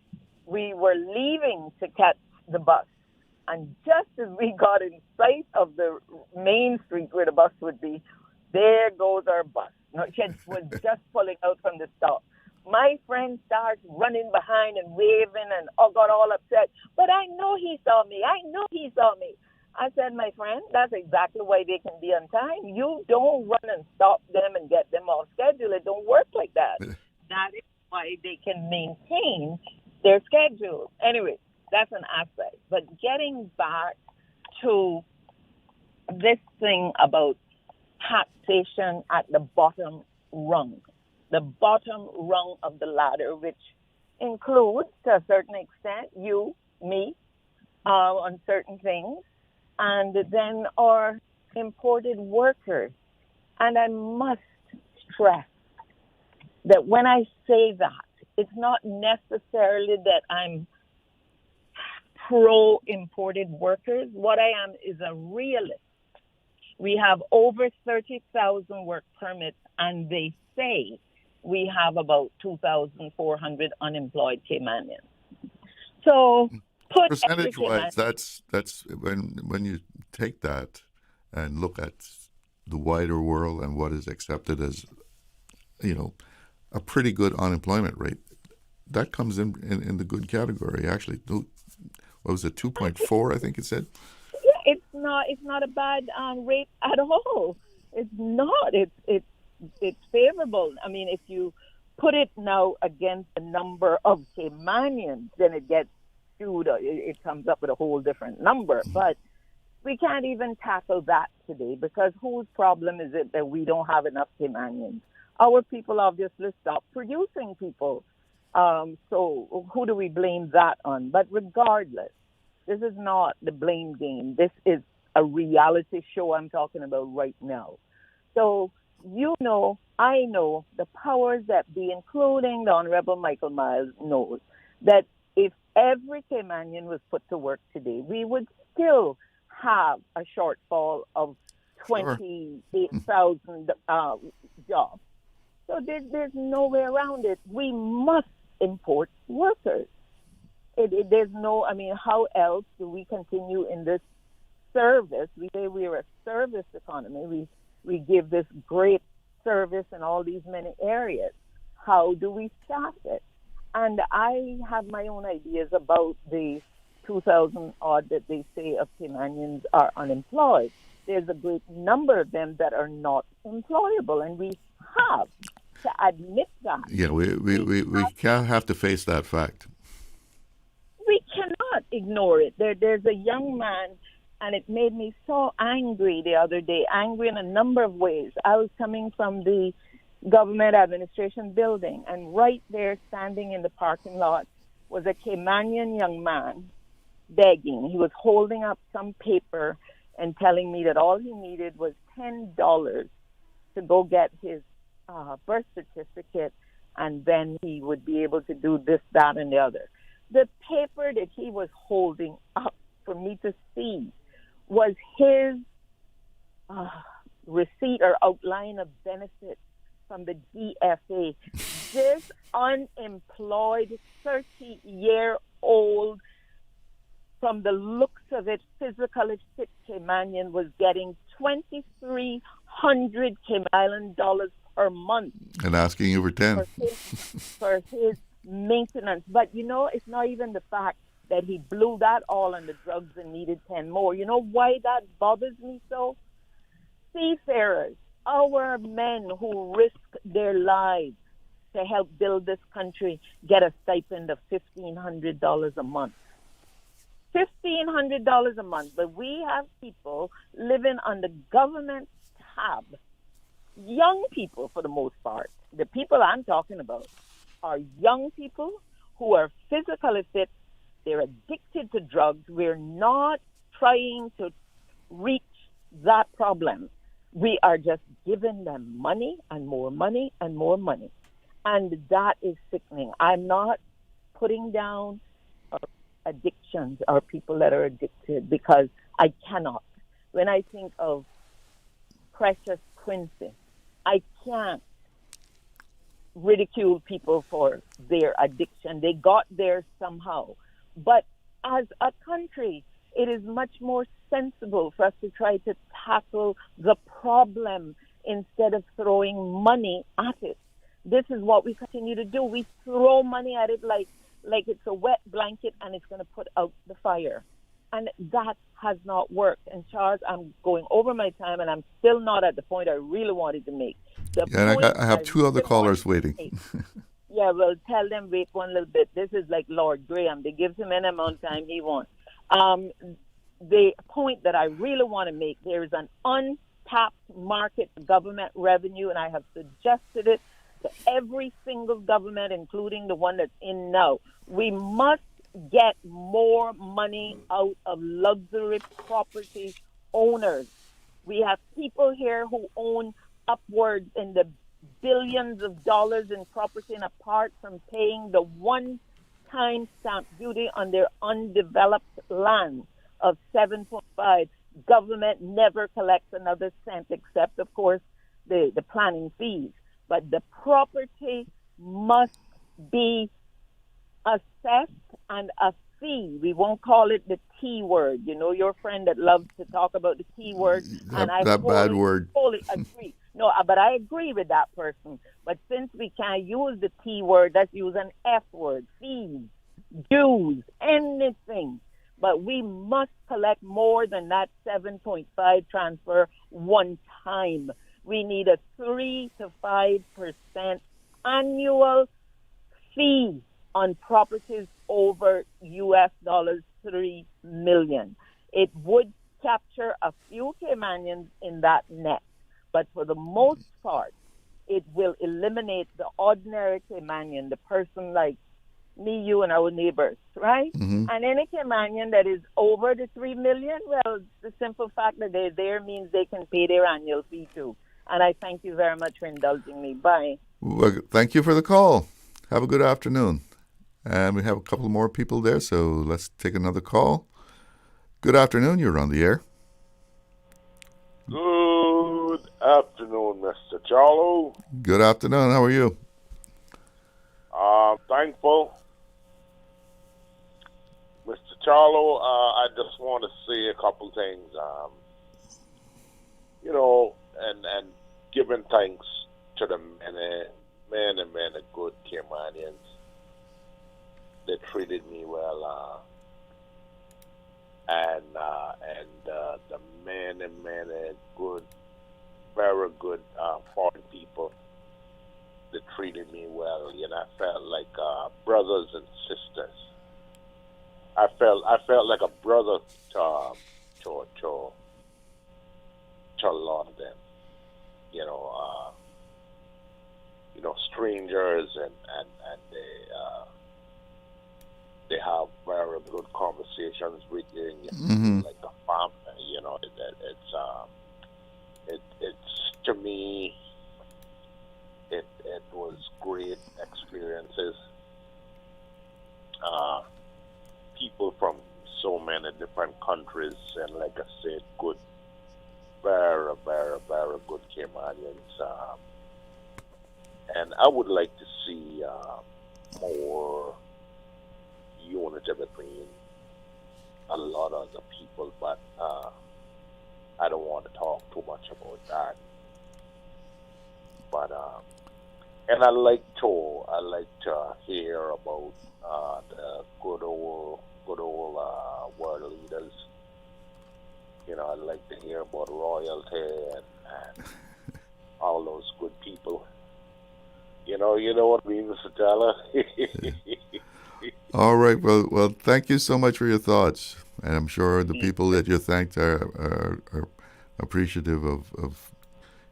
We were leaving to catch the bus. And just as we got in sight of the main street where the bus would be, there goes our bus. No, she was just pulling out from the stop. My friend starts running behind and waving and got all upset. But I know he saw me. I said, my friend, that's exactly why they can be on time. You don't run and stop them and get them off schedule. It don't work like that. That is why they can maintain their schedule. Anyway, that's an aspect. But getting back to this thing about taxation at the bottom rung of the ladder, which includes, to a certain extent, you, me, on certain things, and then our imported workers. And I must stress that when I say that, it's not necessarily that I'm pro-imported workers. What I am is a realist. We have over 30,000 work permits, and they say we have about 2,400 unemployed Caymanians. So, percentage-wise, that's when you take that and look at the wider world and what is accepted as, a pretty good unemployment rate, that comes in the good category. Actually, what was it, 2.4? I think it said. Yeah, it's not a bad rate at all. It's not. It's favorable. I mean, if you put it now against the number of Caymanians, then it gets skewed. It comes up with a whole different number. But we can't even tackle that today, because whose problem is it that we don't have enough Caymanians? Our people obviously stopped producing people. So who do we blame that on? But regardless, this is not the blame game. This is a reality show I'm talking about right now. So I know the powers that be, including the Honorable Michael Miles, knows that if every Caymanian was put to work today, we would still have a shortfall of 28,000 jobs. So there's no way around it. We must import workers. There's no, how else do we continue in this service? We say we're a service economy. We give this great service in all these many areas. How do we staff it? And I have my own ideas about the 2,000 odd that they say of Caymanians are unemployed. There's a great number of them that are not employable, and we have to admit that. Yeah, we can't have to face that fact. We cannot ignore it. There's a young man, and it made me so angry the other day, angry in a number of ways. I was coming from the government administration building. And right there, standing in the parking lot, was a Caymanian young man begging. He was holding up some paper and telling me that all he needed was $10 to go get his birth certificate, and then he would be able to do this, that, and the other. The paper that he was holding up for me to see was his receipt or outline of benefits from the GFA. This unemployed 30-year-old, from the looks of it, physically fit Caymanian was getting 2,300 Cayman dollars per month. And asking you for 10. For his maintenance. But, you know, it's not even the fact that he blew that all on the drugs and needed 10 more. You know why that bothers me so? Seafarers, our men who risk their lives to help build this country, get a stipend of $1,500 a month. $1,500 a month, but we have people living on the government tab. Young people, for the most part. The people I'm talking about are young people who are physically fit. They're addicted to drugs. We're not trying to reach that problem. We are just giving them money and more money and more money. And that is sickening. I'm not putting down addictions or people that are addicted, because I cannot. When I think of Precious Quincy, I can't ridicule people for their addiction. They got there somehow. But as a country, it is much more sensible for us to try to tackle the problem instead of throwing money at it. This is what we continue to do. We throw money at it like it's a wet blanket and it's going to put out the fire. And that has not worked. And Charles, I'm going over my time, and I'm still not at the point I really wanted to make. And I have two other callers waiting. Yeah, well, tell them wait one little bit. This is like Lord Graham. They give him any amount of time he wants. The point that I really want to make, there is an untapped market for government revenue, and I have suggested it to every single government, including the one that's in now. We must get more money out of luxury property owners. We have people here who own upwards in the billions of dollars in property, and apart from paying the one-time stamp duty on their undeveloped land of 7.5, government never collects another cent except, of course, the planning fees. But the property must be assessed, and a fee. We won't call it the T word. You know, your friend that loves to talk about the T word. That bad word. Totally agree. No, but I agree with that person. But since we can't use the T word, let's use an F word. Fees, dues, anything. But we must collect more than that 7.5 transfer one time. We need a 3 to 5% annual fee on properties over US dollars 3 million. It would capture a few Caymanians in that net, but for the most part, it will eliminate the ordinary Caymanian, the person like me, you, and our neighbors, right? Mm-hmm. And any Caymanian that is over the 3 million, well, the simple fact that they're there means they can pay their annual fee too. And I thank you very much for indulging me. Bye. Well, thank you for the call. Have a good afternoon. And we have a couple more people there, so let's take another call. Good afternoon. You're on the air. Good afternoon, Mr. Charlo. Good afternoon. How are you? Thankful. Mr. Charlo, I just want to say a couple things. And giving thanks to the many good Caymanians. They treated me well, and the many good, very good foreign people. They treated me well. I felt like brothers and sisters. I felt like a brother to a lot of them. strangers, and they have very good conversations with you, like a family. You know, it's to me, it was great experiences. People from so many different countries, and like I said, very good Caymanians. And I would like to see more unity between a lot of the people, but I don't want to talk too much about that. But and I like to hear about the good old world leaders. You know, I like to hear about royalty and all those good people. You know what I mean, Mr. Tyler? All right. Well, thank you so much for your thoughts, and I'm sure the people that you thanked are appreciative of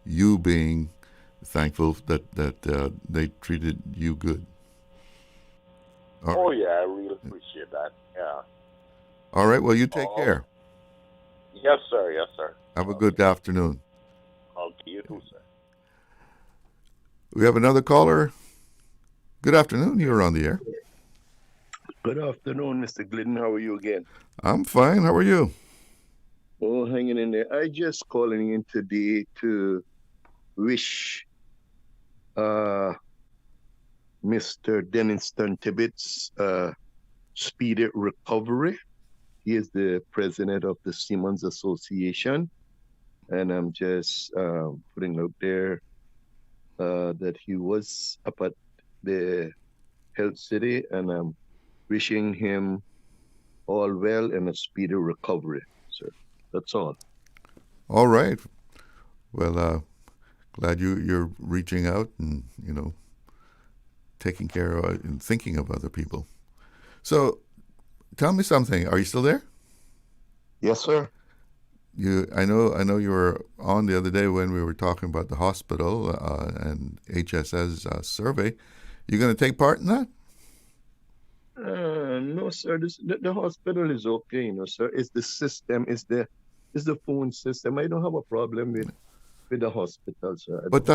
you being thankful that they treated you good. Yeah, I really appreciate that. Yeah. All right. Well, you take care. Yes, sir. Yes, sir. Have a good afternoon. Okay, you too, sir. We have another caller. Good afternoon. You're on the air. Good afternoon, Mr. Glidden. How are you again? I'm fine. How are you? Oh, hanging in there. I just calling in today to wish Mr. Denniston Tibbetts speedy recovery. He is the president of the Seamen's Association, and I'm just putting out there that he was up at the health city, and I'm wishing him all well and a speedy recovery, sir. That's all. All right. Well, glad you're reaching out and, taking care of and thinking of other people. So, tell me something. Are you still there? Yes, sir. I know you were on the other day when we were talking about the hospital and HSS survey. You going to take part in that? No, sir. The hospital is okay, sir. It's the system. It's the phone system. I don't have a problem with the hospital, sir. But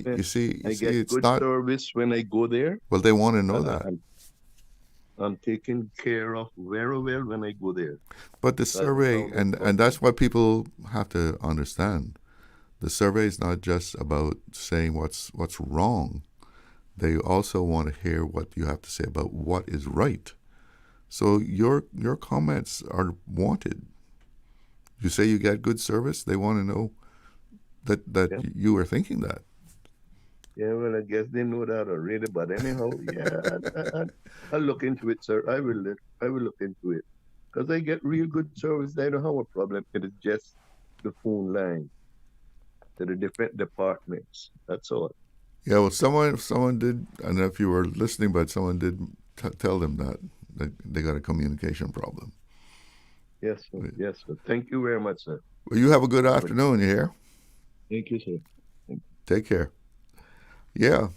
you see, I get it's good not service when I go there. Well, they want to know that. I'm taken care of very well when I go there. But the survey, and that's what people have to understand. The survey is not just about saying what's wrong. They also want to hear what you have to say about what is right. So your comments are wanted. You say you get good service. They want to know that you are thinking that. Yeah, well, I guess they know that already. But anyhow, yeah, I'll look into it, sir. I will look into it, because I get real good service. I don't have a problem. It is just the phone line to the different departments. That's all. Yeah, well, someone did. I don't know if you were listening, but someone did tell them that they got a communication problem. Yes, sir. Yes, sir. Thank you very much, sir. Well, you have a good afternoon. You hear? Thank you, sir. Thank you. Take care. Yeah,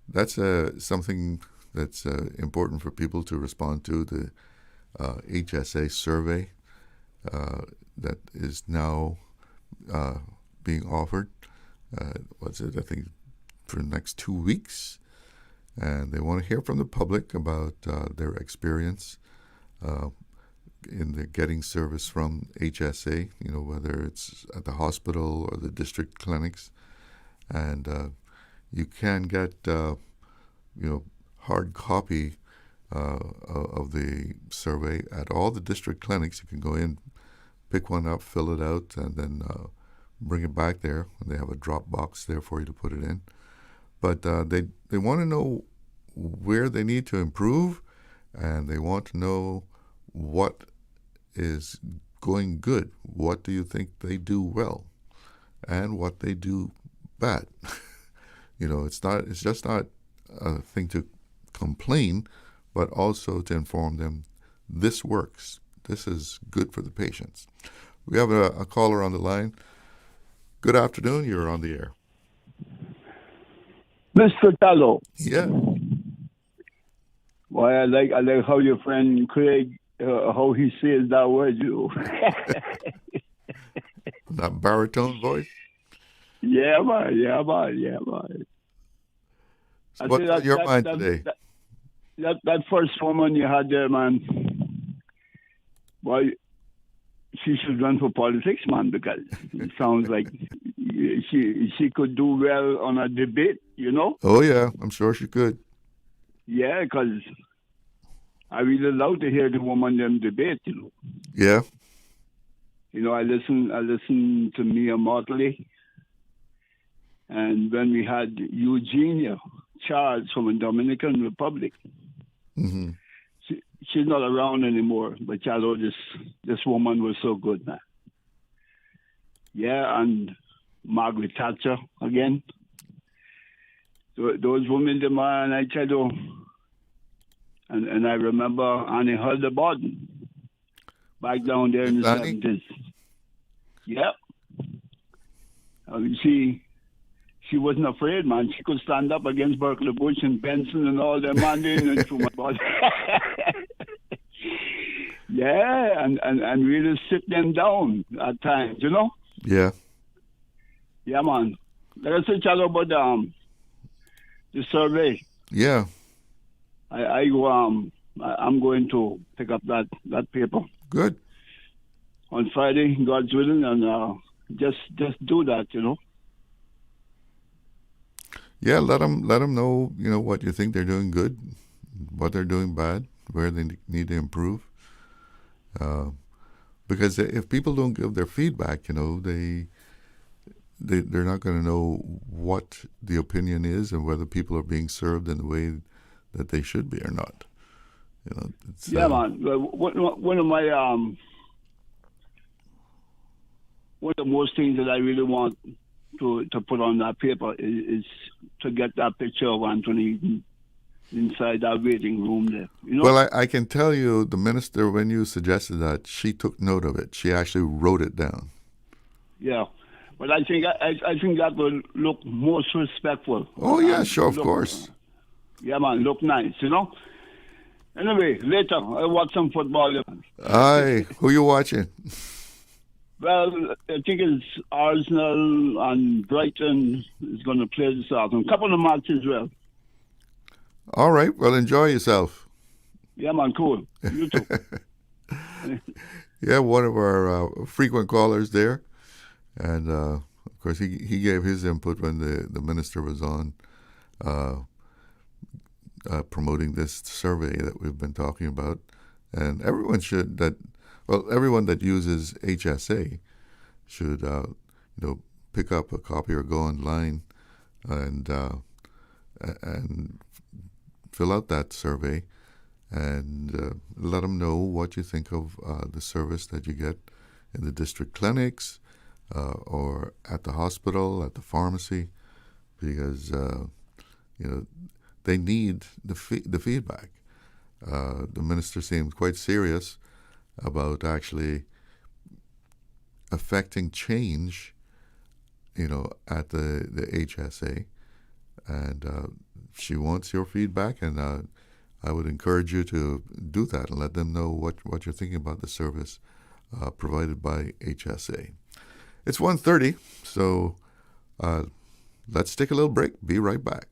that's something that's important for people to respond to, the HSA survey that is now being offered. What's it? I think for the next 2 weeks. And they want to hear from the public about their experience in the getting service from HSA, whether it's at the hospital or the district clinics. And you can get, hard copy of the survey at all the district clinics. You can go in, pick one up, fill it out, and then bring it back there. They have a drop box there for you to put it in. But they want to know where they need to improve, and they want to know what is going good. What do you think they do well, and what they do bad? It's just not a thing to complain, but also to inform them this works. This is good for the patients. We have a caller on the line. Good afternoon. You're on the air. Mr. Tallow. Yeah. Why I like how your friend Craig, how he says that word, you know. That baritone voice? Yeah, man. So what's on your mind today? That first woman you had there, man, boy, she should run for politics, man, because it sounds like she could do well on a debate, you know? Oh, yeah, I'm sure she could. Yeah, because I really love to hear the woman them debate, you know. Yeah. You know, I listen to Mia Motley, and when we had Eugenia Charles from the Dominican Republic, mm-hmm. She's not around anymore, but you know, this woman was so good, man. Yeah, and Margaret Thatcher again. Those women, the man, I tell you, and I remember Annie Hildebrand back down there in the 70s. Yep. She wasn't afraid, man. She could stand up against Berkeley Bush and Benson and all them, man. And through my body. Yeah, and really sit them down at times, you know? Yeah. Yeah, man. Let us chat about the survey. Yeah. I'm going to pick up that paper. Good. On Friday, God's willing, and just do that, you know. Yeah, let them know, you know, what you think they're doing good, what they're doing bad, where they need to improve. Because if people don't give their feedback, you know, they're not going to know what the opinion is and whether people are being served in the way that they should be or not. You know, yeah, man. One of my one of the most things that I really want to put on that paper is to get that picture of Anthony inside that waiting room there. You know? Well, I can tell you, the minister, when you suggested that, she took note of it. She actually wrote it down. Yeah, but I think that will look most respectful. Oh yeah, sure, of course. Yeah, man, look nice, you know. Anyway, later I watch some football. Aye, who you watching? Well, I think it's Arsenal and Brighton is going to play this afternoon. A couple of matches as well. All right. Well, enjoy yourself. Yeah, man. Cool. You too. Yeah, one of our frequent callers there. And, of course, he gave his input when the minister was on promoting this survey that we've been talking about. And everyone everyone that uses HSA should, pick up a copy or go online and fill out that survey and let them know what you think of the service that you get in the district clinics or at the hospital, at the pharmacy, because they need the feedback. The minister seemed quite serious about actually affecting change, at the HSA, and she wants your feedback, and I would encourage you to do that and let them know what you're thinking about the service provided by HSA. It's 1:30, so let's take a little break. Be right back.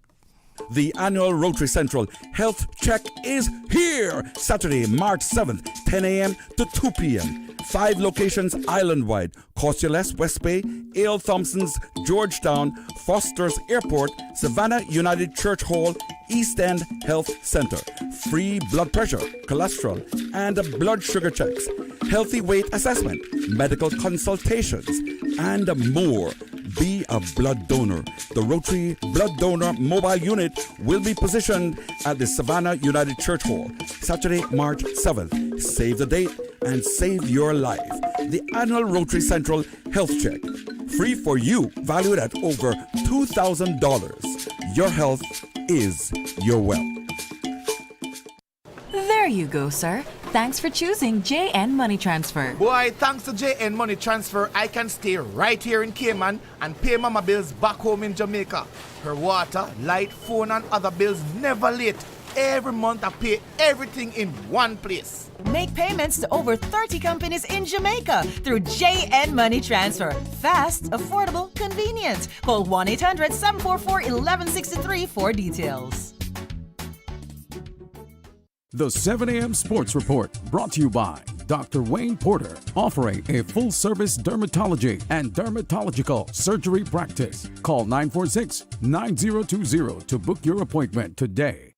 The annual Rotary Central Health Check is here, Saturday, March 7th, 10 a.m. to 2 p.m. 5 locations island-wide: Costules, West Bay, Ale Thompson's, Georgetown, Foster's Airport, Savannah United Church Hall, East End Health Center. Free blood pressure, cholesterol, and blood sugar checks, healthy weight assessment, medical consultations, and more. Be a blood donor. The Rotary Blood Donor Mobile Unit will be positioned at the Savannah United Church Hall, Saturday, March 7th. Save the date and save your life. The annual Rotary Central Health Check. Free for you, valued at over $2,000. Your health is your wealth. There you go, sir. Thanks for choosing JN Money Transfer. Boy, thanks to JN Money Transfer, I can stay right here in Cayman and pay mama bills back home in Jamaica. Her water, light, phone and other bills never late. Every month I pay everything in one place. Make payments to over 30 companies in Jamaica through JN Money Transfer. Fast, affordable, convenient. Call 1-800-744-1163 for details. The 7 a.m. Sports Report, brought to you by Dr. Wayne Porter, offering a full-service dermatology and dermatological surgery practice. Call 946-9020 to book your appointment today.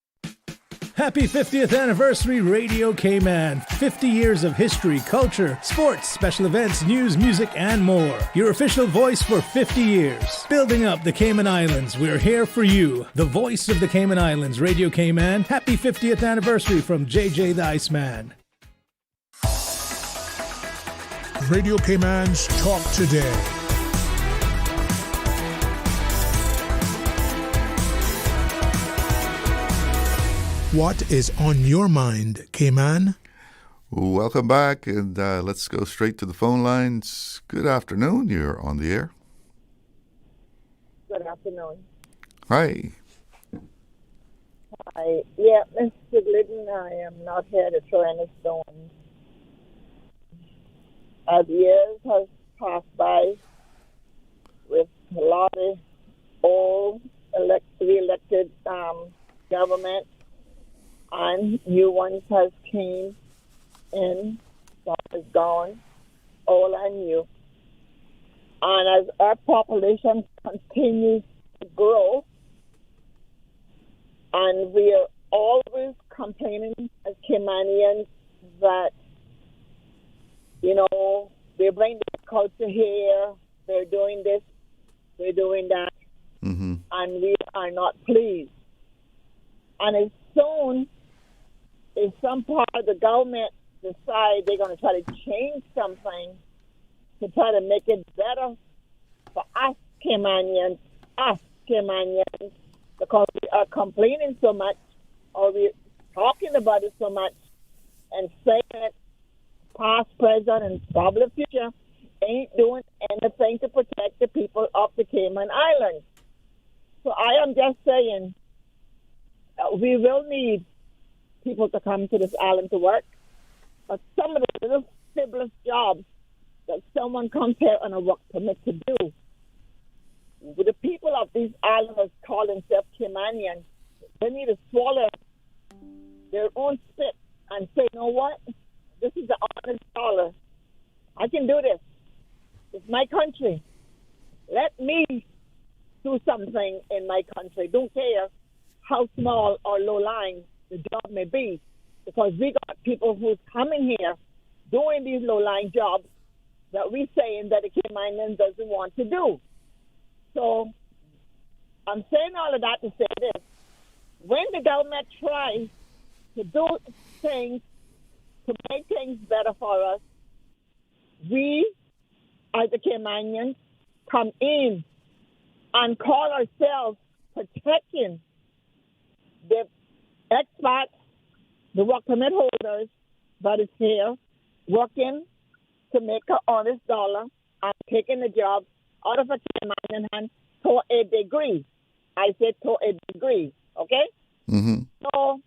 Happy 50th anniversary, Radio Cayman. 50 years of history, culture, sports, special events, news, music, and more. Your official voice for 50 years. Building up the Cayman Islands, we're here for you. The voice of the Cayman Islands, Radio Cayman. Happy 50th anniversary from JJ the Iceman. Radio Cayman's Talk Today. What is on your mind, Cayman? Welcome back, and let's go straight to the phone lines. Good afternoon. You're on the air. Good afternoon. Hi. Hi. Yeah, Mr. Glidden, I am not here to throw any stones. As years has passed by with a lot of old re-elected government, and new ones has came in, some is gone, old and new. And as our population continues to grow, and we are always complaining as Caymanians that, you know, they bring the culture here, they're doing this, they're doing that, and we are not pleased. And as soon if some part of the government decide they're going to try to change something to try to make it better for us Caymanians, because we are complaining so much, or we're talking about it so much, and saying it past, present, and probably future, ain't doing anything to protect the people of the Cayman Islands. So I am just saying, we will need people to come to this island to work, but some of the little frivolous jobs that someone comes here on a work permit to do, the people of these islands call themselves Caymanians, they need to swallow their own spit and say, you know what, this is the honest dollar. I can do this. It's my country. Let me do something in my country. Don't care how small or low-lying the job may be, because we got people who's coming here doing these low-lying jobs that we saying that the Caymanian doesn't want to do. So I'm saying all of that to say this. When the government tries to do things to make things better for us, we, as the Caymanians, come in and call ourselves protecting the expats, the work permit holders that is here working to make an honest dollar and taking the job out of a Caymanian hand to a degree. I said to a degree, okay? So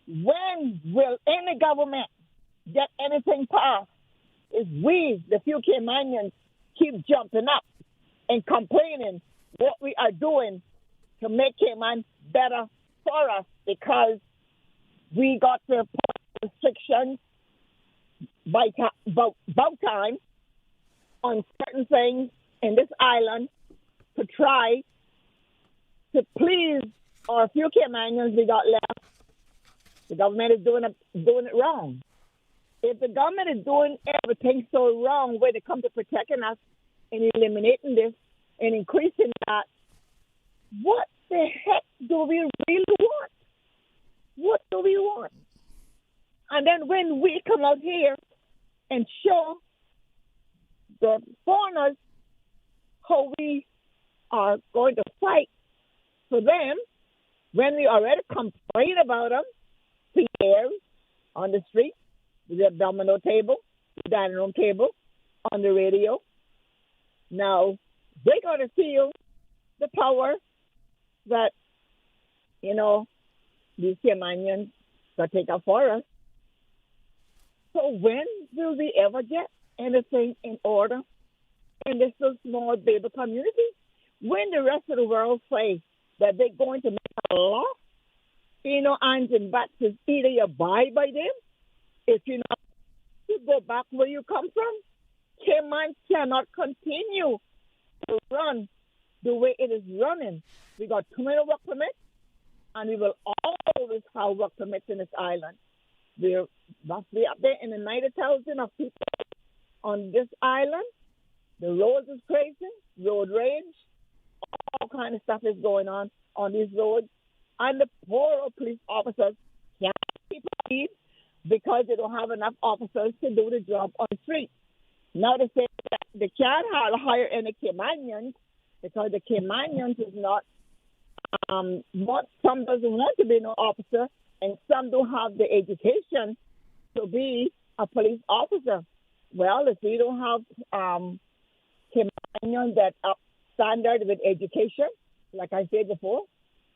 when will any government get anything passed if we, the few Caymanians, keep jumping up and complaining what we are doing to make Cayman better for us, because we got to put restrictions about time on certain things in this island to try to please our few Caymanians we got left. The government is doing it wrong. If the government is doing everything so wrong when it comes to protecting us and eliminating this and increasing that, what the heck do we really want? What do we want? And then when we come out here and show the foreigners how we are going to fight for them, when we already complain about them for years on the street, the domino table, the dining room table, on the radio. Now, they're going to feel the power that, these Caymanians got to take up for us. So when will we ever get anything in order in this little small baby community? When the rest of the world say that they're going to make a law, and in bats is either you abide by them, if you not to go back where you come from, Cayman cannot continue to run the way it is running. We got too many work permits, and we will always have work permits in this island. We're roughly up there in the 90,000 of people on this island. The roads is crazy, road rage, all kind of stuff is going on these roads. And the poor old police officers can't keep up because they don't have enough officers to do the job on the street. Now they say that they can't hire any Caymanians because the Caymanians is not some doesn't want to be no officer, and some don't have the education to be a police officer. Well, if we don't have Caymanians that are standard with education, like I said before,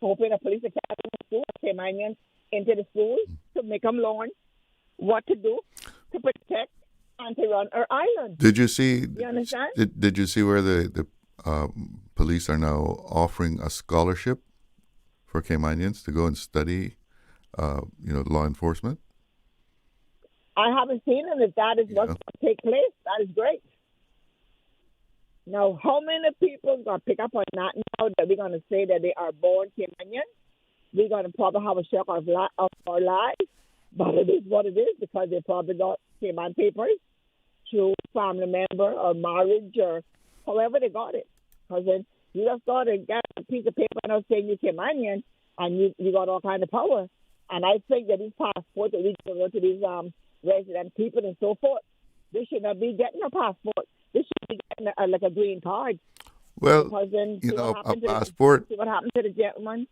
open a police academy school, Caymanians into the schools to make them learn what to do to protect and to run our island. Did you see? You understand? Did you see where the police are now offering a scholarship for Caymanians to go and study, law enforcement? I haven't seen it. If that is what's going to take place, that is great. Now, how many people are going to pick up on that now that we're going to say that they are born Caymanian? We're going to probably have a shock of our lives, but it is what it is because they probably got Cayman papers through family member or marriage or however they got it. Because then you just got to get a piece of paper and saying you're Caymanian and you got all kind of power. And I think that these passports that we go to these resident people and so forth, they should not be getting a passport. They should be getting like a green card. Well, because then a passport. See what happened to the gentleman?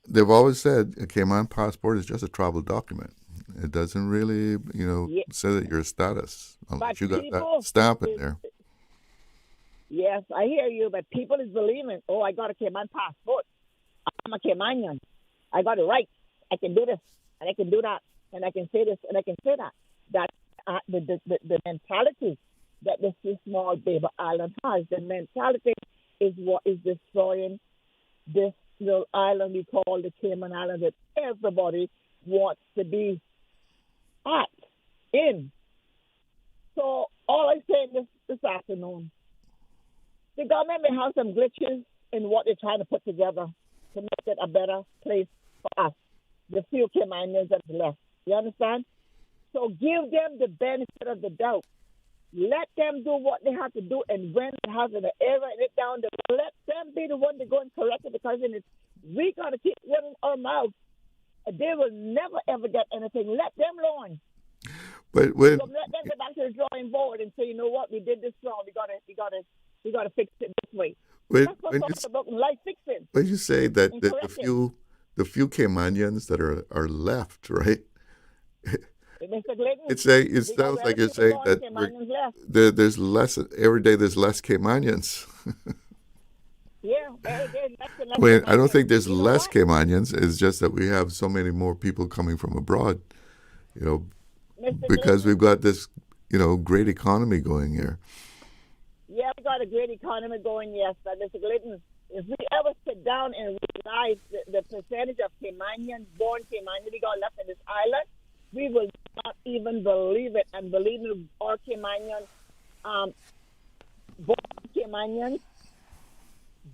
They've always said a Cayman passport is just a travel document. It doesn't really, say that you're a status unless you got that stamp in there. Yes, I hear you, but people is believing, I got a Cayman passport. I'm a Caymanian. I got it right. I can do this, and I can do that, and I can say this, and I can say that. That's the mentality that this small baby island has. The mentality is what is destroying this little island we call the Cayman Island that everybody wants to be in. So all I'm saying this afternoon, the government may have some glitches in what they're trying to put together to make it a better place for us, the few Caymanians that's left. You understand? So give them the benefit of the doubt. Let them do what they have to do, and when they have an error in it down, let them be the one to go and correct it, because we got to keep running our mouth. They will never, ever get anything. Let them learn. But when, so let them go back to the drawing board and say, you know what, we did this wrong. We got to fix it this way. That's what I'm talking about life fixing. When you say that the few Caymanians that are left, right? Mr. Glidden, it sounds like you're saying that there's less every day. There's less Caymanians. Yeah, there's less and less. Well, I don't think there's less Caymanians. It's just that we have so many more people coming from abroad. Because we've got this, great economy going here. Yeah, we got a great economy going, yes. But Mr. Glidden, if we ever sit down and realize the percentage of Caymanians, born Caymanians we got left in this island, we will not even believe it. And believe me, our Caymanians, born Caymanians,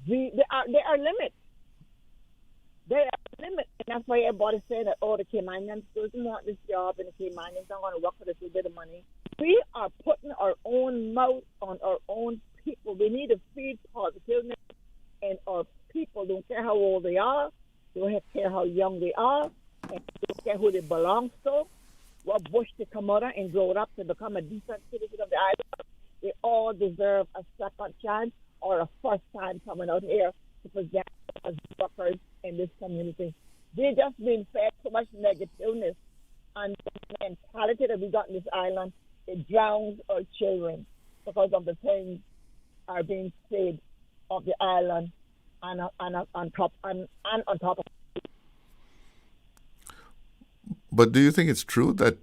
they are limits. They are limits. And that's why everybody's saying that, the Caymanians doesn't want this job and the Caymanians don't want to work for this little bit of money. We are putting our own mouth on our own people. We need to feed positiveness, and our people don't care how old they are, don't care how young they are, and don't care who they belong to, what bush they come out of and grow up to become a decent citizen of the island. They all deserve a second chance or a first time coming out here to present as workers in this community. They've just been fed so much negativeness And the mentality that we got in this island, it drowns our children because of the things are being said of the island and on top of. But do you think it's true that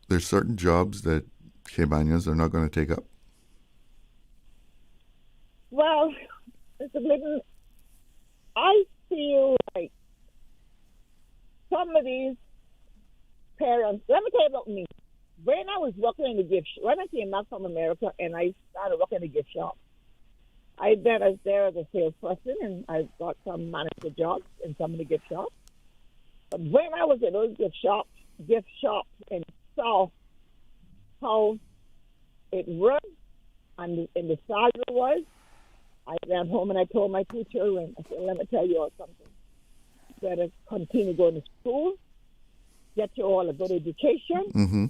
there's certain jobs that Caymanians are not going to take up? Well, Mr. Glidden, I feel like some of these parents, let me tell you about me. When I was working in the gift shop, when I came back from America and I started working in the gift shop, I was there as a salesperson and I got some manager jobs in some of the gift shops. But when I was in those gift shops and saw how it run and the salary was, I ran home and I told my two children, I said, let me tell you all something. You better continue going to school, get you all a good education,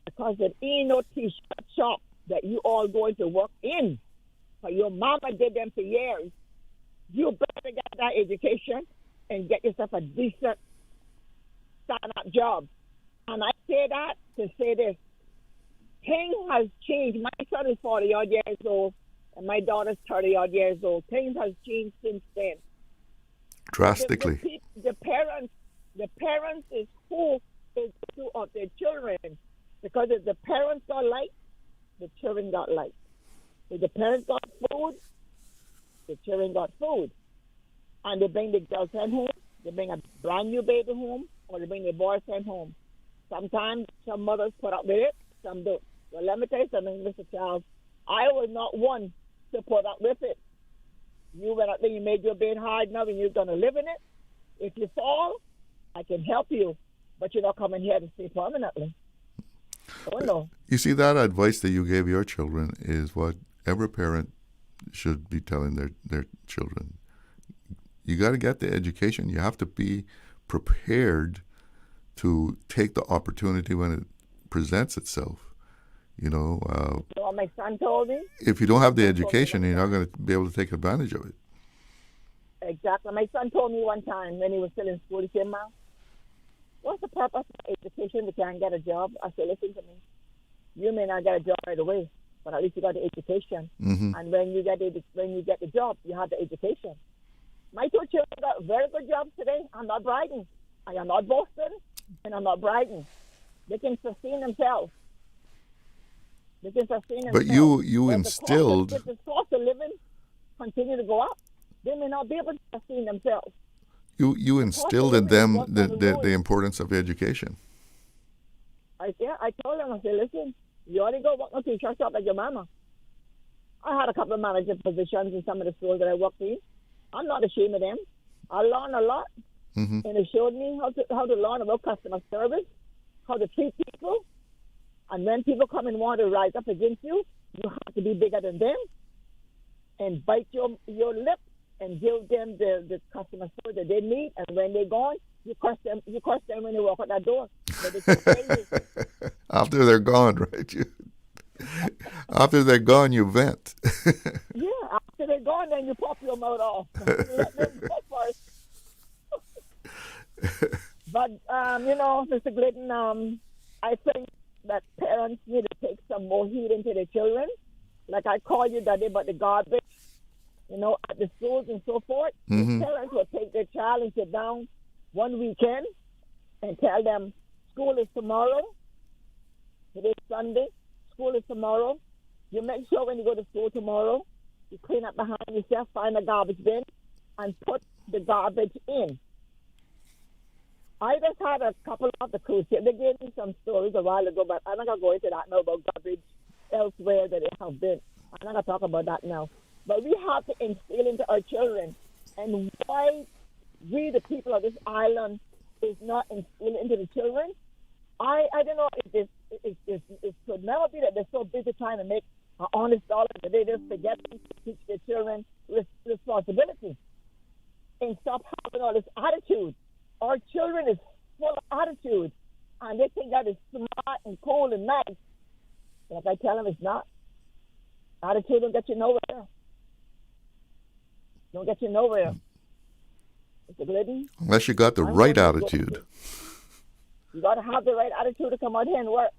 because there ain't no t-shirt shop that you all going to work in. But your mama did them for years. You better get that education and get yourself a decent startup job. And I say that to say this. Things has changed. My son is 40-odd years old, and my daughter's 30-odd years old. Things has changed since then. Drastically. The parents is who is who of their children. Because if the parents got light, the children got light. If the parents got food, the children got food. And they bring the girlfriend home, they bring a brand new baby home, or they bring the boyfriend home. Sometimes some mothers put up with it, some don't. Well, let me tell you something, Mr. Charles. I was not one to put up with it. You went up there, you made your bed hard enough, and you're going to live in it. If you fall, I can help you, but you're not coming here to stay permanently. Oh, no. You see, that advice that you gave your children is what every parent should be telling their children. You got to get the education. You have to be prepared to take the opportunity when it presents itself. You know, what my son told me? If you don't have the education, you're not going to be able to take advantage of it. Exactly. My son told me one time when he was still in school, he said, "Mom, what's the purpose of education if you can't get a job?" I said, "Listen to me. You may not get a job right away, but at least you got the education. And when you get the job, you have the education." My two children got very good jobs today. I'm not bragging. I am not boasting, and I'm not bragging. They can sustain themselves. But you instilled. If the cost of living continue to go up, they may not be able to sustain themselves. You instilled in them the importance of education. I told them, I said, listen, you already go work in a t-shirt shop like your mama. I had a couple of manager positions in some of the stores that I worked in. I'm not ashamed of them. I learned a lot, and it showed me how to learn about customer service, how to treat people. And when people come and want to rise up against you, you have to be bigger than them and bite your lip and give them the customer service that they need. And when they're gone, you curse them when they walk out that door. After they're gone, right? After they're gone, you vent. Yeah, after they're gone, then you pop your mouth off. Let them go first. But, Mr. Glidden, I think that parents need to take some more heed into their children. Like I called you that day about the garbage, at the schools and so forth. Parents will take their child and sit down one weekend and tell them, school is tomorrow. Today's Sunday. School is tomorrow. You make sure when you go to school tomorrow, you clean up behind yourself, find a garbage bin, and put the garbage in. I just had a couple of the cruise ships. They gave me some stories a while ago, but I'm not going to go into that now about garbage elsewhere that they have been. I'm not going to talk about that now. But we have to instill into our children, and why we, the people of this island, is not instilling into the children. I don't know if it could never be that they're so busy trying to make an honest dollar that they just forget to teach their children responsibility and stop having all this attitude. Our children is full of attitude, and they think that is smart and cool and nice. Like I tell them, it's not. Attitude don't get you nowhere. It's a Glidden. Unless you got the right attitude. You got to have the right attitude to come out here and work.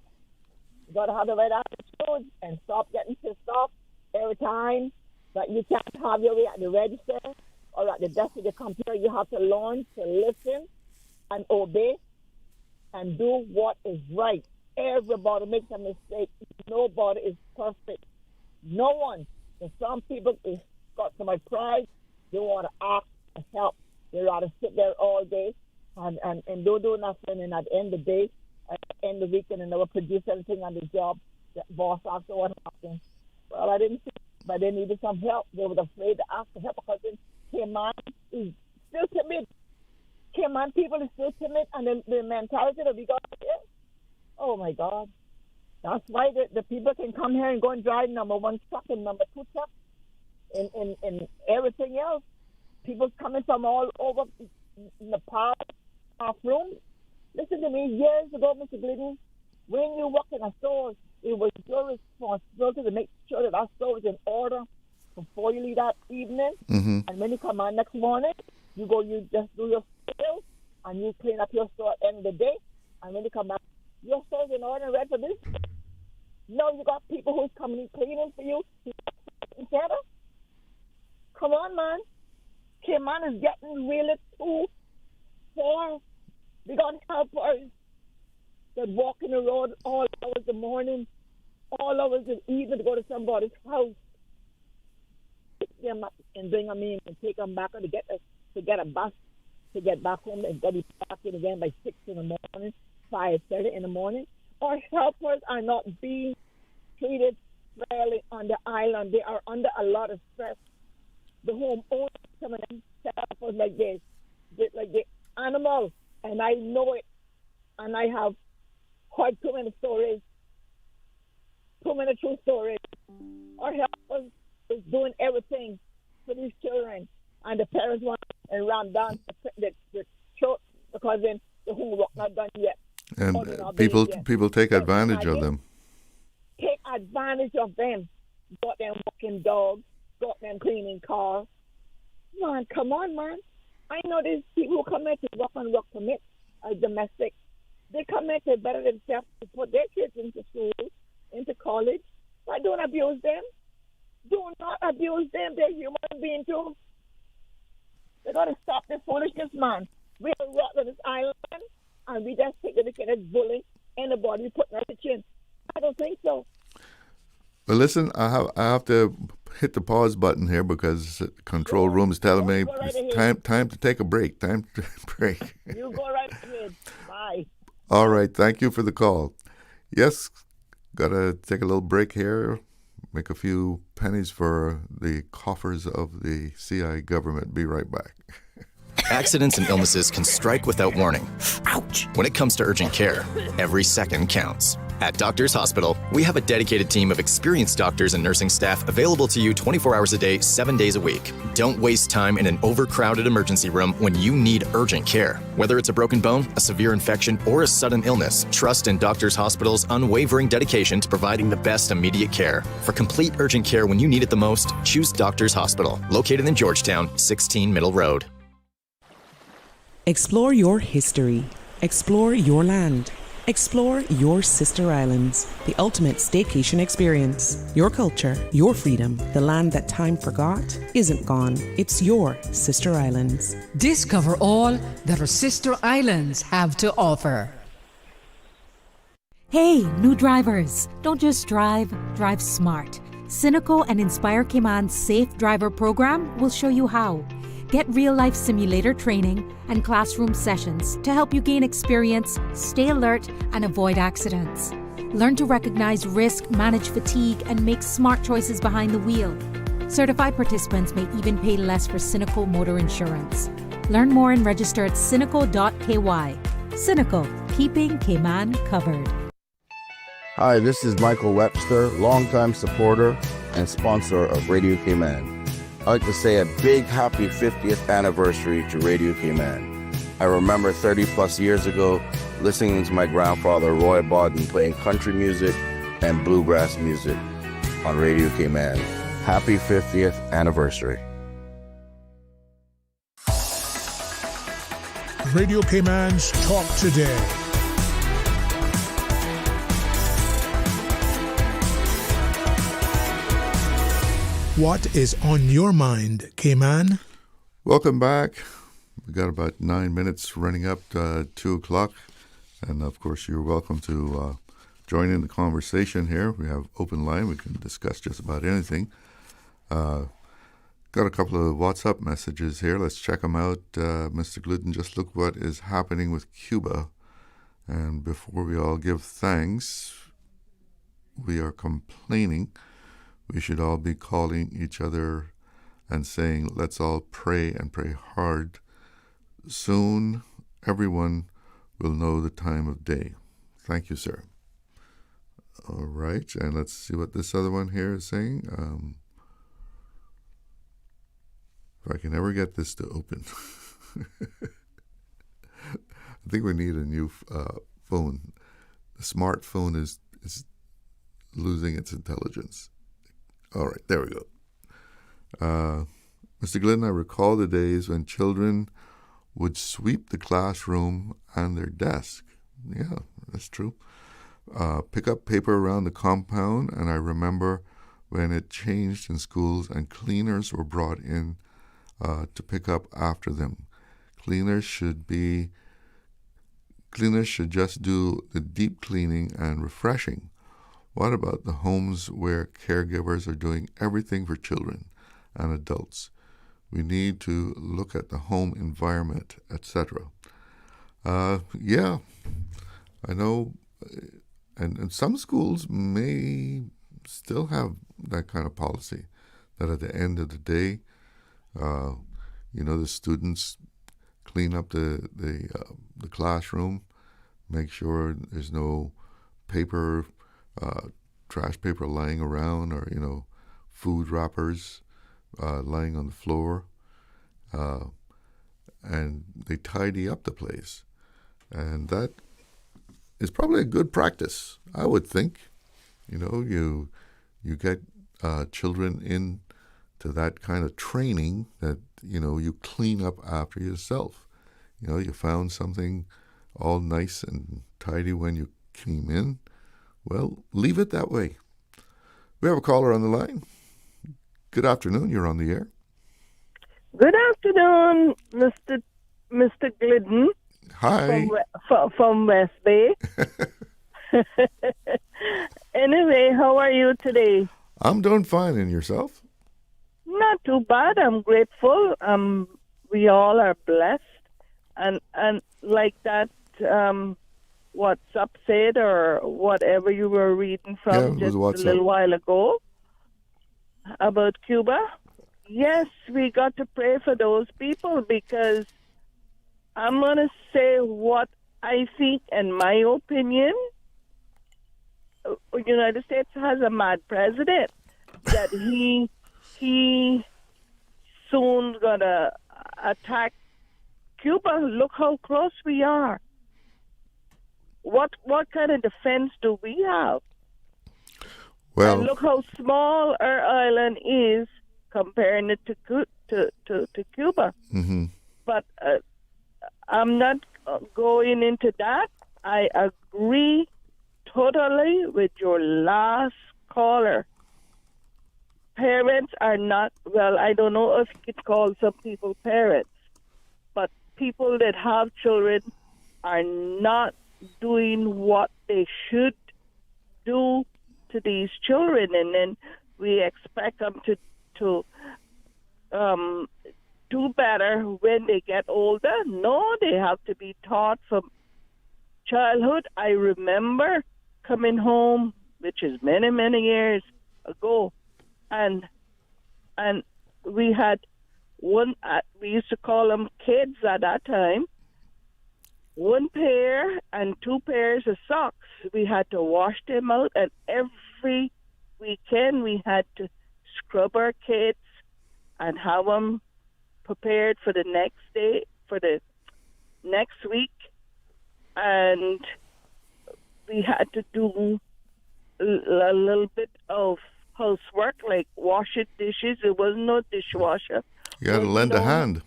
You got to have the right attitude and stop getting pissed off every time that you can't have your way at the register or at the desk of the computer. You have to learn to listen and obey and do what is right. Everybody makes a mistake. Nobody is perfect. No one. And some people is got so much pride, they want to ask and help. They rather sit there all day and don't do nothing. And at the end of the day, at the end of the weekend, and never produce anything on the job. The boss asked what happened. Well, I didn't see, but they needed some help. They were afraid to ask for help because Cayman is still timid. Cayman people is still timid, and the mentality that we got here, oh my God. That's why the people can come here and go and drive number 1 truck and number 2 truck and everything else. People coming from all over Nepal, off rooms. Listen to me, years ago, Mr. Glidden, when you work in a store, it was your responsibility to make sure that our store was in order before you leave that evening. Mm-hmm. And when you come on next morning, you just do your sales and you clean up your store at the end of the day. And when you come back, your store's in order and ready for this. No, you got people who's coming and cleaning for you. Better. Come on, man. Cayman is getting really too far. We got helpers that walk in the road all hours of the morning, all hours of the evening to go to somebody's house, pick them up and bring them in and take them back or to get a bus to get back home and be back in again by 6 in the morning, 5:30 in the morning. Our helpers are not being treated fairly on the island. They are under a lot of stress. The homeowners, some of them helpers like this, like the animals, and I know it. And I have quite too many stories, too many true stories. Our helpers is doing everything for these children, and the parents want to ram down the throat because then the homework not done yet. And people take advantage of them. Take advantage of them. Got them walking dogs, got them cleaning cars. Man, come on, man. I know there's people who come here to work on work permit, domestic. They come here to better themselves, to put their kids into school, into college. But don't abuse them. Do not abuse them. They're human beings too. They got to stop this foolishness, man. We're rock on this island, and we just take the wicked as bullying anybody put in our chin. I don't think so. Well, listen, I have to hit the pause button here because the control room is telling me it's time to take a break. Time to break. You go right ahead. Bye. All right. Thank you for the call. Yes, got to take a little break here, make a few pennies for the coffers of the CI government. Be right back. Accidents and illnesses can strike without warning. Ouch! When it comes to urgent care, every second counts. At Doctors Hospital, we have a dedicated team of experienced doctors and nursing staff available to you 24 hours a day, 7 days a week. Don't waste time in an overcrowded emergency room when you need urgent care. Whether it's a broken bone, a severe infection, or a sudden illness, trust in Doctors Hospital's unwavering dedication to providing the best immediate care. For complete urgent care when you need it the most, choose Doctors Hospital, located in Georgetown, 16 Middle Road. Explore your history. Explore your land. Explore your sister islands, the ultimate staycation experience. Your culture, your freedom, the land that time forgot isn't gone. It's your sister islands. Discover all that our sister islands have to offer. Hey, new drivers, don't just drive smart. Cynical and Inspire Cayman's Safe Driver program will show you how. Get real-life simulator training and classroom sessions to help you gain experience, stay alert, and avoid accidents. Learn to recognize risk, manage fatigue, and make smart choices behind the wheel. Certified participants may even pay less for Cynical motor insurance. Learn more and register at cynical.ky. Cynical, keeping Cayman covered. Hi, this is Michael Webster, longtime supporter and sponsor of Radio Cayman. I'd like to say a big happy 50th anniversary to Radio Cayman. I remember 30 plus years ago listening to my grandfather Roy Bodden playing country music and bluegrass music on Radio Cayman. Happy 50th anniversary. Radio Cayman's Talk Today. What is on your mind, K-Man? Welcome back. We got about 9 minutes running up to 2 o'clock. And of course, you're welcome to join in the conversation here. We have open line. We can discuss just about anything. Got a couple of WhatsApp messages here. Let's check them out. Mr. Glidden, just look what is happening with Cuba. And before we all give thanks, we are complaining. We should all be calling each other and saying, let's all pray and pray hard. Soon, everyone will know the time of day. Thank you, sir. All right, and let's see what this other one here is saying. If I can ever get this to open. I think we need a new phone. The smartphone is losing its intelligence. All right, there we go. Mr. Glidden, I recall the days when children would sweep the classroom and their desk. Yeah, that's true. Pick up paper around the compound, and I remember when it changed in schools and cleaners were brought in to pick up after them. Cleaners should just do the deep cleaning and refreshing. What about the homes where caregivers are doing everything for children and adults? We need to look at the home environment, etc. Yeah, I know, and some schools may still have that kind of policy, that at the end of the day, the students clean up the classroom, make sure there's no paper, trash paper lying around, or food wrappers lying on the floor, and they tidy up the place, and that is probably a good practice, I would think. You get children into that kind of training that you clean up after yourself. You found something all nice and tidy when you came in. Well, leave it that way. We have a caller on the line. Good afternoon. You're on the air. Good afternoon, Mr. Glidden. Hi. From West Bay. Anyway, how are you today? I'm doing fine. And yourself? Not too bad. I'm grateful. We all are blessed. And like that, what's up said or whatever you were reading from just a little while ago about Cuba. Yes, we got to pray for those people, because I'm going to say what I think, and my opinion. The United States has a mad president that he soon gonna attack Cuba. Look how close we are. What kind of defense do we have? Well, and look how small our island is comparing it to Cuba. Mm-hmm. But I'm not going into that. I agree totally with your last caller. Parents are not, well, I don't know if you could call some people parents, but people that have children are not doing what they should do to these children, and then we expect them to do better when they get older. No, they have to be taught from childhood. I remember coming home, which is many, many years ago, and we had one, we used to call them kids at that time, one pair and two pairs of socks. We had to wash them out, and every weekend we had to scrub our kids and have them prepared for the next day, for the next week. And we had to do a little bit of housework, like washing dishes. There was no dishwasher. You had to lend a hand.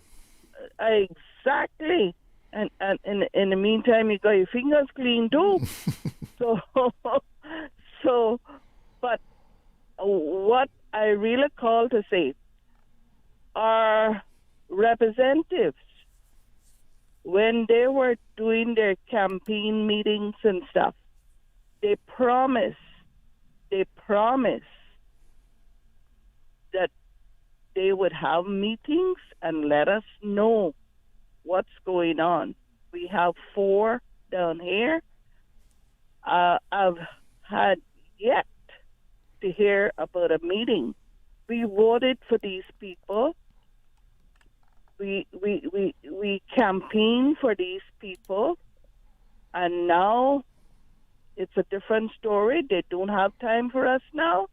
Exactly. And in the meantime, you got your fingers clean too. So, but what I really call to say, our representatives, when they were doing their campaign meetings and stuff, they promised that they would have meetings and let us know what's going on. We have 4 down here. I've had yet to hear about a meeting. We voted for these people. We campaigned for these people, and now it's a different story. They don't have time for us now.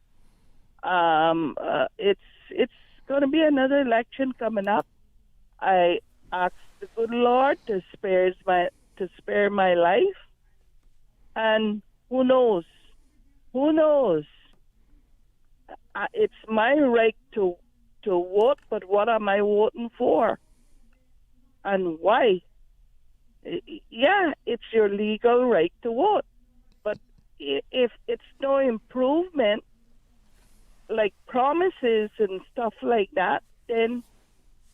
It's going to be another election coming up. I ask the good Lord to spare my life, and who knows? It's my right to vote, but what am I voting for, and why? Yeah, it's your legal right to vote, but if it's no improvement, like promises and stuff like that, then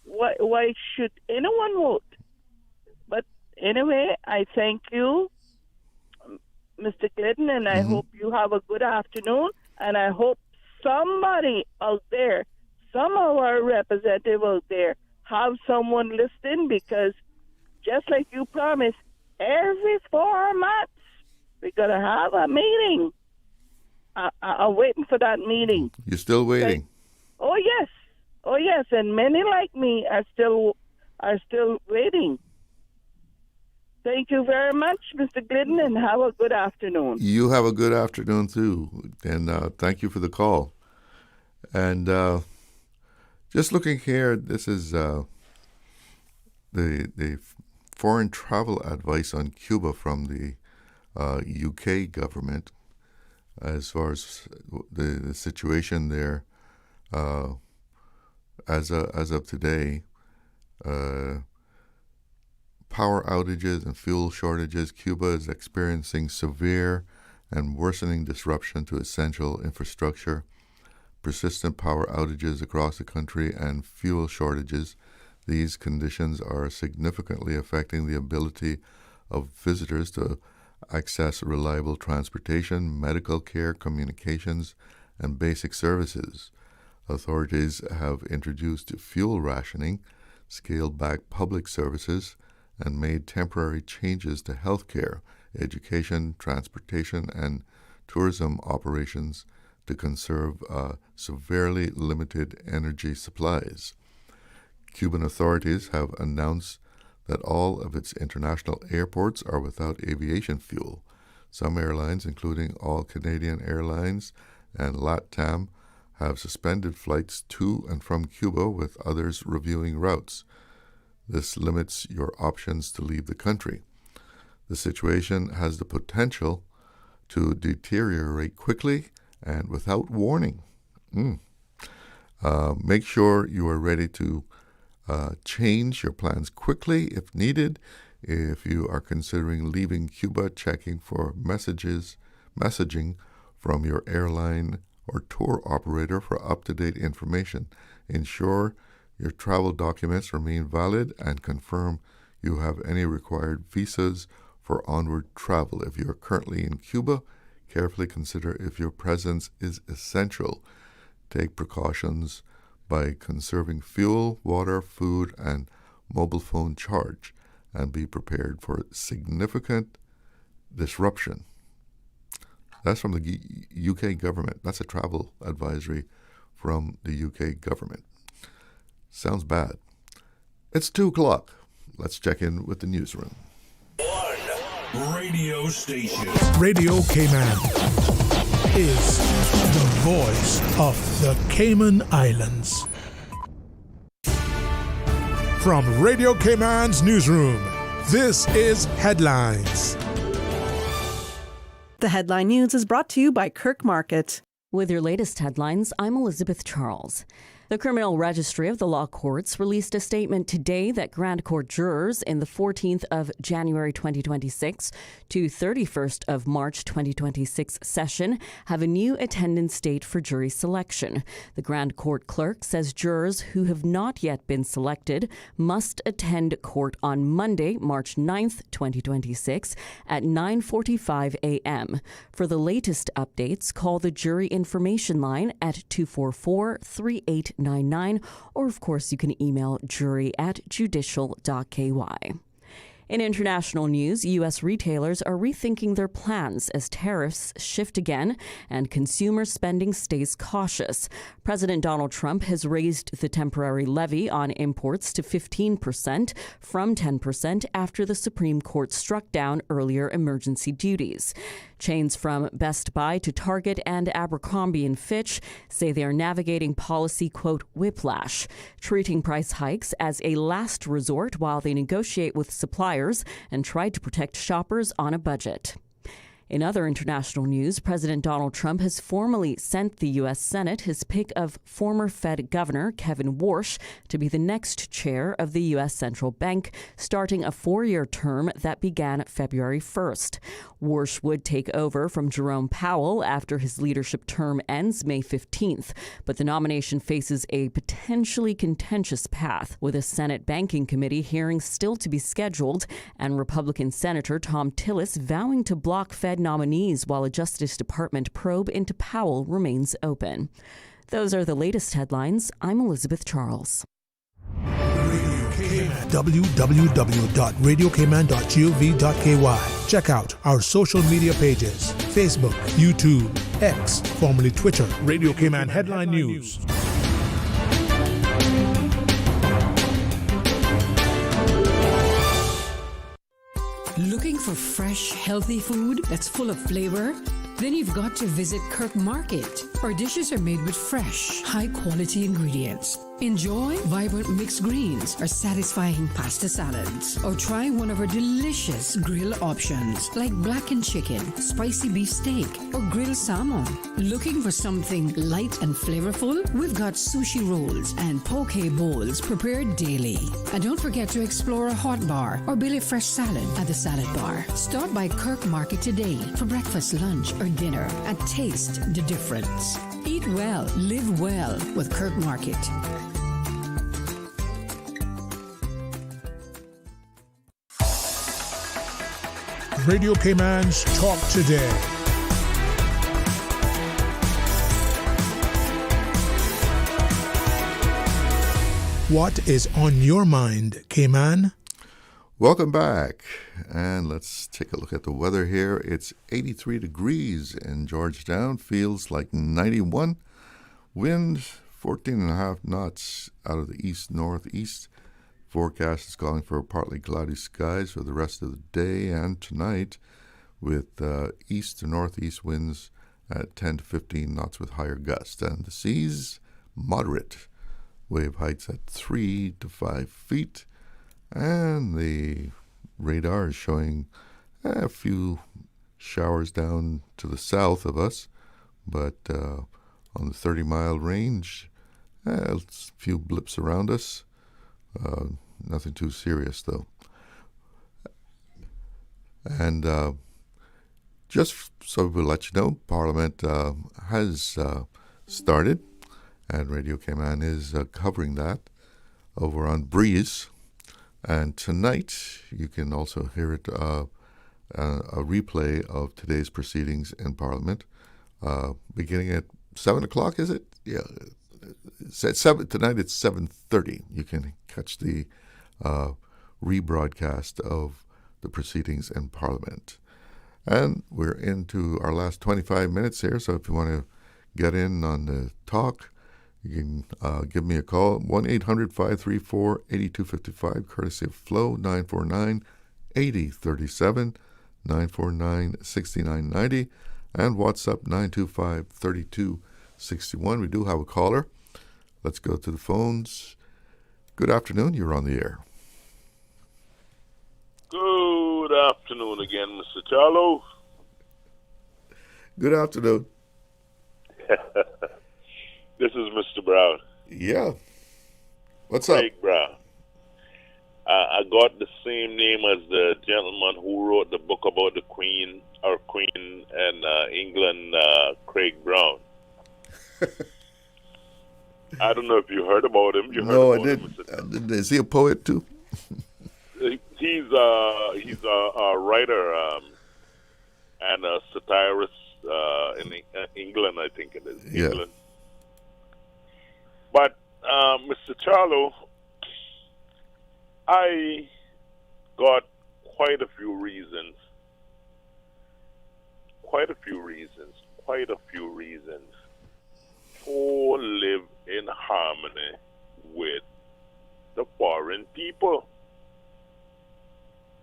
why should anyone vote? But anyway, I thank you, Mr. Glidden, and I hope you have a good afternoon, and I hope somebody out there, some of our representatives out there, have someone listening, because just like you promised, every 4 months we're going to have a meeting. I'm waiting for that meeting. You're still waiting? Oh yes, and many like me are still waiting. Thank you very much, Mr. Glidden, and have a good afternoon. You have a good afternoon too, and thank you for the call. And just looking here, this is the foreign travel advice on Cuba from the UK government as far as the situation there as of today. Power outages and fuel shortages. Cuba is experiencing severe and worsening disruption to essential infrastructure. Persistent power outages across the country and fuel shortages. These conditions are significantly affecting the ability of visitors to access reliable transportation, medical care, communications, and basic services. Authorities have introduced fuel rationing, scaled back public services, and made temporary changes to healthcare, education, transportation, and tourism operations to conserve severely limited energy supplies. Cuban authorities have announced that all of its international airports are without aviation fuel. Some airlines, including all Canadian Airlines and LATAM, have suspended flights to and from Cuba, with others reviewing routes. This limits your options to leave the country. The situation has the potential to deteriorate quickly and without warning. Make sure you are ready to change your plans quickly if needed. If you are considering leaving Cuba, checking for messaging from your airline or tour operator for up-to-date information. Ensure your travel documents remain valid and confirm you have any required visas for onward travel. If you are currently in Cuba, carefully consider if your presence is essential. Take precautions by conserving fuel, water, food, and mobile phone charge, and be prepared for significant disruption. That's from the UK government. That's a travel advisory from the UK government. Sounds bad. It's 2:00. Let's check in with the newsroom. One radio station. Radio Cayman is the voice of the Cayman Islands. From Radio Cayman's newsroom, this is Headlines. The Headline News is brought to you by Kirk Market. With your latest headlines, I'm Elizabeth Charles. The Criminal Registry of the Law Courts released a statement today that Grand Court jurors in the 14th of January 2026 to 31st of March 2026 session have a new attendance date for jury selection. The Grand Court clerk says jurors who have not yet been selected must attend court on Monday, March 9th, 2026 at 9:45 a.m. For the latest updates, call the Jury Information Line at 244-3899, or of course you can email jury@judicial.ky. In international news, U.S. retailers are rethinking their plans as tariffs shift again and consumer spending stays cautious. President Donald Trump has raised the temporary levy on imports to 15% from 10% after the Supreme Court struck down earlier emergency duties. Chains from Best Buy to Target and Abercrombie & Fitch say they are navigating policy, quote, whiplash, treating price hikes as a last resort while they negotiate with suppliers and try to protect shoppers on a budget. In other international news, President Donald Trump has formally sent the U.S. Senate his pick of former Fed Governor Kevin Warsh to be the next chair of the U.S. Central Bank, starting a 4-year term that began February 1st. Warsh would take over from Jerome Powell after his leadership term ends May 15th, but the nomination faces a potentially contentious path, with a Senate Banking Committee hearing still to be scheduled and Republican Senator Tom Tillis vowing to block Fed nominees while a Justice Department probe into Powell remains open. Those are the latest headlines. I'm Elizabeth Charles. www.radiocayman.gov.ky. Check out our social media pages: Facebook, YouTube, X, formerly Twitter, Radio Cayman Headline News. Looking for fresh, healthy food that's full of flavor? Then you've got to visit Kirk Market. Our dishes are made with fresh, high-quality ingredients. Enjoy vibrant mixed greens or satisfying pasta salads. Or try one of our delicious grill options like blackened chicken, spicy beef steak, or grilled salmon. Looking for something light and flavorful? We've got sushi rolls and poke bowls prepared daily. And don't forget to explore a hot bar or Billy Fresh salad at the salad bar. Stop by Kirk Market today for breakfast, lunch, or dinner and taste the difference. Eat well, live well with Kirk Market. Radio Cayman's Talk Today. What is on your mind, Cayman? Welcome back, and let's take a look at the weather here. It's 83 degrees in Georgetown, feels like 91. Wind 14.5 knots out of the east-northeast. Forecast is calling for partly cloudy skies for the rest of the day and tonight, with east to northeast winds at 10 to 15 knots with higher gusts. And the seas, moderate. Wave heights at 3 to 5 feet. And the radar is showing a few showers down to the south of us, but on the 30-mile range, a few blips around us. Nothing too serious, though. And just so we'll let you know, Parliament has started, and Radio Cayman is covering that over on Breeze. And tonight, you can also hear it, a replay of today's proceedings in Parliament, beginning at 7 o'clock, is it? Yeah. It's at 7, tonight it's 7:30. You can catch the rebroadcast of the proceedings in Parliament. And we're into our last 25 minutes here, so if you want to get in on the talk, you can give me a call, 1-800-534-8255, courtesy of Flo, 949-8037, 949-6990, and WhatsApp 925-3261. We do have a caller. Let's go to the phones. Good afternoon. You're on the air. Good afternoon again, Mr. Charlo. Good afternoon. This is Mr. Brown. Yeah. What's Craig Brown. I got the same name as the gentleman who wrote the book about the Queen and England, Craig Brown. I don't know if you heard about him. You heard No, I about him? didn't. Is he a poet too? He's a writer and a satirist in England, I think it is. Yeah. England. But Mr. Charlo, I got quite a few reasons to live in harmony with the foreign people.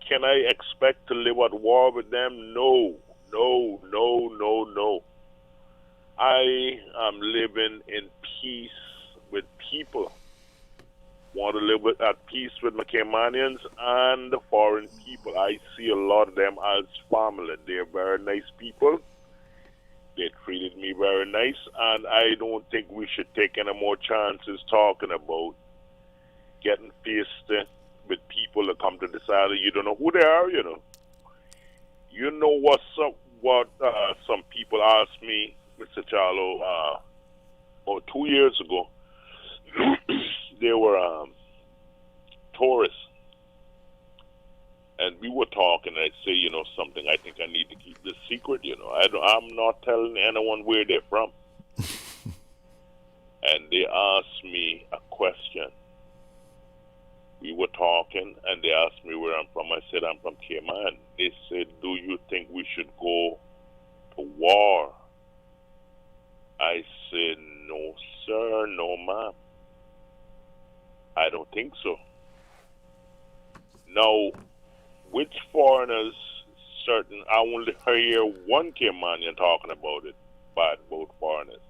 Can I expect to live at war with them? No. I am living in peace with people. Want to live at peace with my Caymanians and the foreign people. I see a lot of them as family. They're very nice people. They treated me very nice, and I don't think we should take any more chances talking about getting faced with people that come to decide you don't know who they are, you know. You know what some people asked me, Mr. Charlo, about 2 years ago. They were tourists, and we were talking. I'd say, you know, something. I think I need to keep this secret. You know, I'm not telling anyone where they're from. And they asked me a question. We were talking, and they asked me where I'm from. I said, I'm from Cayman. They said, do you think we should go to war? I said, no, sir, no, ma'am. I don't think so. Now, which foreigners, I only hear one Caymanian talking about it, bad about foreigners.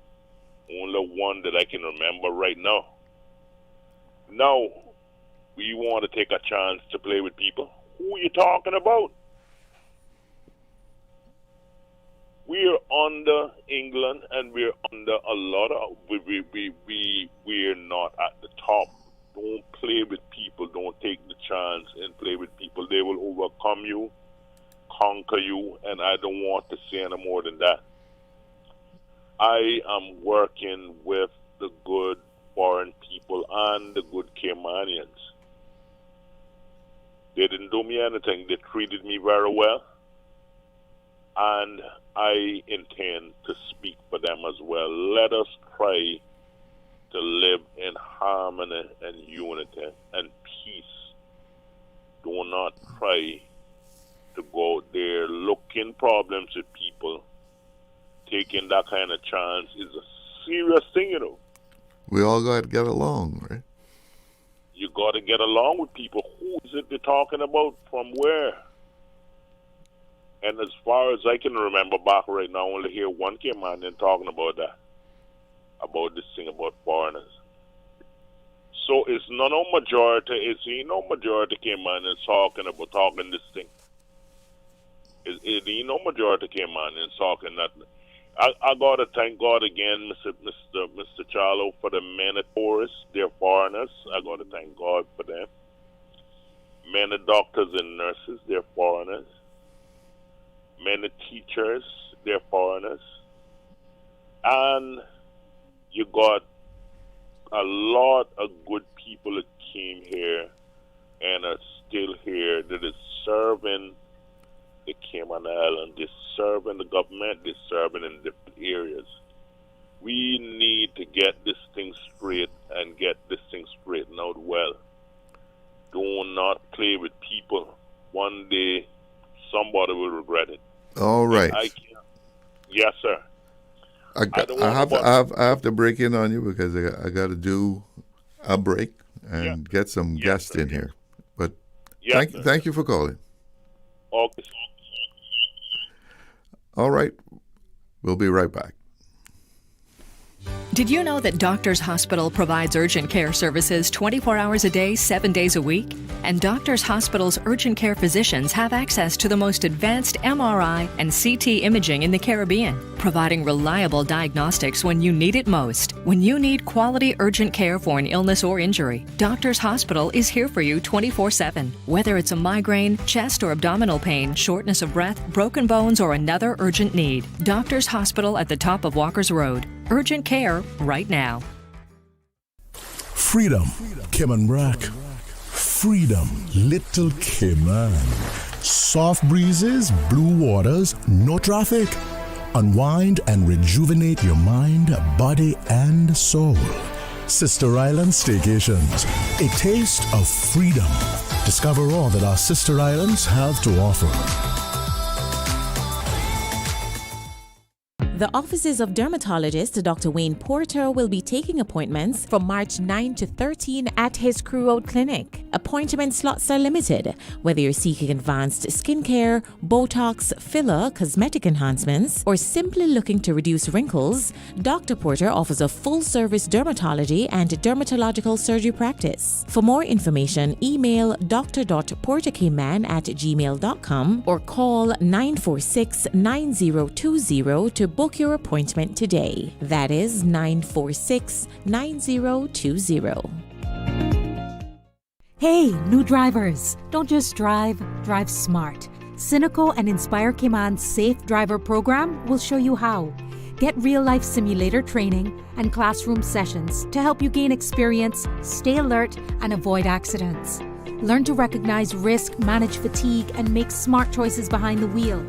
Only one that I can remember right now. Now, we want to take a chance to play with people. Who are you talking about? We're under England, and we're under a lot of. We're not at the top. Don't play with people. Don't take the chance and play with people. They will overcome you, conquer you, and I don't want to say any more than that. I am working with the good foreign people and the good Caymanians. They didn't do me anything. They treated me very well. And I intend to speak for them as well. Let us try to live in harmony and unity and peace. Do not try to go out there looking problems with people. Taking that kind of chance is a serious thing, you know. We all got to get along, right? You got to get along with people. Who is it they're talking about? From where? And as far as I can remember back right now, I only hear one Caymanian talking about that. About this thing about foreigners. So it's no majority Caymanians talking this thing. It ain't no majority Caymanians talking that. I gotta thank God again, Mr. Charlo, for the many tourists, they're foreigners. I gotta thank God for them. Many doctors and nurses, they're foreigners. Many teachers, they're foreigners. And you got a lot of good people that came here and are still here that is serving the Cayman Islands, they're serving the government, they're serving in different areas. We need to get this thing straight and get this thing straightened out well. Do not play with people. One day, somebody will regret it. All right. Yes, sir. I have to break in on you because I got to do a break and get some guests in here. But thank you for calling. Okay. All right. We'll be right back. Did you know that Doctors Hospital provides urgent care services 24 hours a day, 7 days a week? And Doctors Hospital's urgent care physicians have access to the most advanced MRI and CT imaging in the Caribbean, providing reliable diagnostics when you need it most. When you need quality urgent care for an illness or injury, Doctors Hospital is here for you 24/7. Whether it's a migraine, chest or abdominal pain, shortness of breath, broken bones, or another urgent need, Doctors Hospital at the top of Walker's Road. Urgent care right now. Freedom, Cayman Brack. Freedom, Little Cayman. Soft breezes, blue waters, no traffic. Unwind and rejuvenate your mind, body, and soul. Sister Island Staycations, a taste of freedom. Discover all that our sister islands have to offer. The offices of dermatologist Dr. Wayne Porter will be taking appointments from March 9 to 13 at his Crew Road Clinic. Appointment slots are limited. Whether you're seeking advanced skincare, Botox, filler, cosmetic enhancements, or simply looking to reduce wrinkles, Dr. Porter offers a full-service dermatology and dermatological surgery practice. For more information, email dr.porterkman@gmail.com or call 946-9020 to book your appointment today. That is 946-9020. Hey, new drivers, don't just drive, drive smart. Cynical and Inspire Cayman's Safe Driver program will show you how. Get real-life simulator training and classroom sessions to help you gain experience, stay alert, and avoid accidents. Learn to recognize risk, manage fatigue, and make smart choices behind the wheel.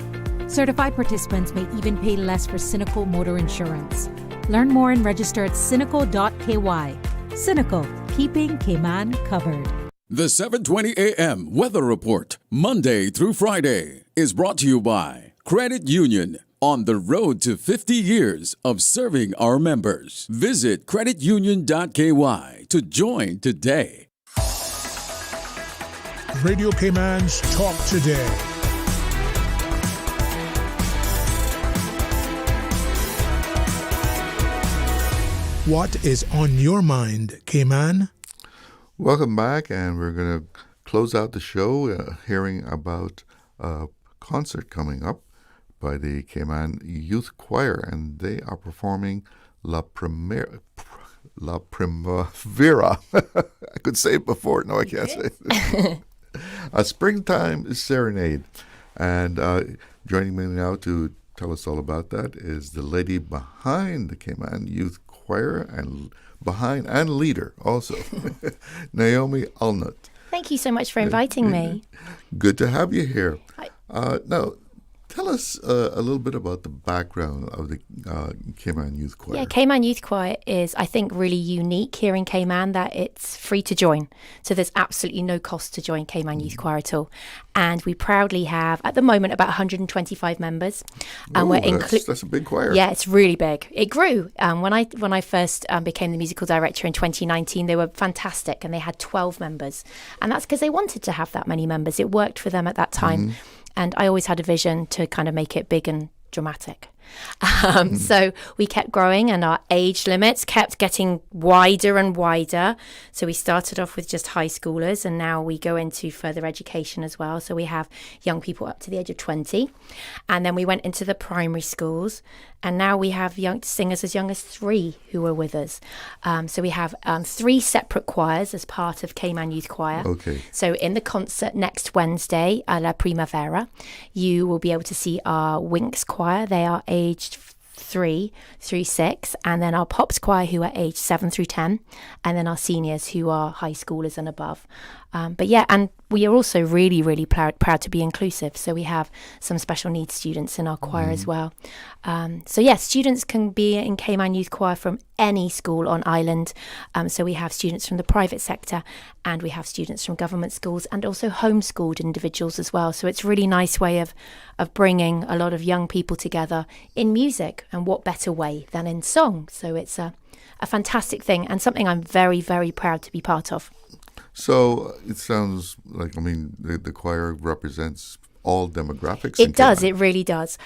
Certified participants may even pay less for Cynical motor insurance. Learn more and register at cynical.ky. Cynical, keeping Cayman covered. The 7:20 a.m. Weather Report, Monday through Friday, is brought to you by Credit Union, on the road to 50 years of serving our members. Visit creditunion.ky to join today. Radio Cayman's Talk Today. What is on your mind, Cayman? Welcome back, and we're going to close out the show hearing about a concert coming up by the Cayman Youth Choir, and they are performing La Primavera. I could say it before. No, I can't say it. A Springtime Serenade. And joining me now to tell us all about that is the lady behind the Cayman Youth Choir and leader also, Naomi Alnut. Thank you so much for inviting me. Good to have you here. Now, tell us a little bit about the background of the Cayman Youth Choir. Yeah, Cayman Youth Choir is, I think, really unique here in Cayman that it's free to join. So there's absolutely no cost to join Cayman Youth Choir at all. And we proudly have, at the moment, about 125 members. And that's a big choir. Yeah, it's really big. It grew. When I first became the musical director in 2019, they were fantastic, and they had 12 members. And that's because they wanted to have that many members. It worked for them at that time. Mm-hmm. And I always had a vision to kind of make it big and dramatic. So we kept growing, and our age limits kept getting wider and wider. So we started off with just high schoolers, and now we go into further education as well. So we have young people up to the age of 20. And then we went into the primary schools, and now we have young singers as young as 3 who are with us. So we have 3 separate choirs as part of Cayman Youth Choir. Okay. So in the concert next Wednesday, La Primavera, you will be able to see our Winx Choir. They are aged 3 through 6, and then our Pops Choir, who are aged 7 through 10, and then our seniors, who are high schoolers and above. But yeah, and we are also really, really proud to be inclusive. So we have some special needs students in our choir as well. So yes, students can be in Cayman Youth Choir from any school on island. So we have students from the private sector, and we have students from government schools, and also homeschooled individuals as well. So it's a really nice way of bringing a lot of young people together in music, and what better way than in song. So it's a fantastic thing, and something I'm very, very proud to be part of. So it sounds like, the choir represents all demographics? It does. It really does.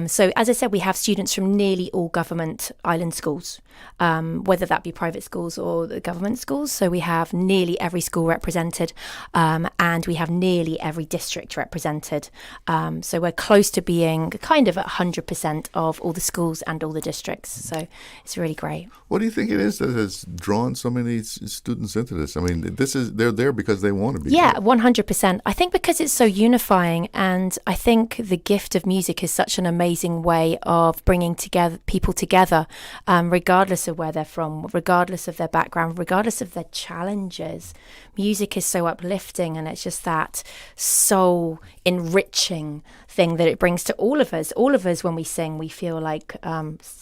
So as I said, we have students from nearly all government island schools, whether that be private schools or the government schools. So we have nearly every school represented, and we have nearly every district represented. So we're close to being kind of at 100% of all the schools and all the districts. So it's really great. What do you think it is that has drawn so many students into this? I mean, they're there because they want to be. Yeah, 100%. I think because it's so unifying, and I think the gift of music is such an amazing way of bringing people together, regardless of where they're from, regardless of their background, regardless of their challenges. Music is so uplifting, and it's just that soul enriching thing that it brings to all of us. All of us, when we sing, we feel like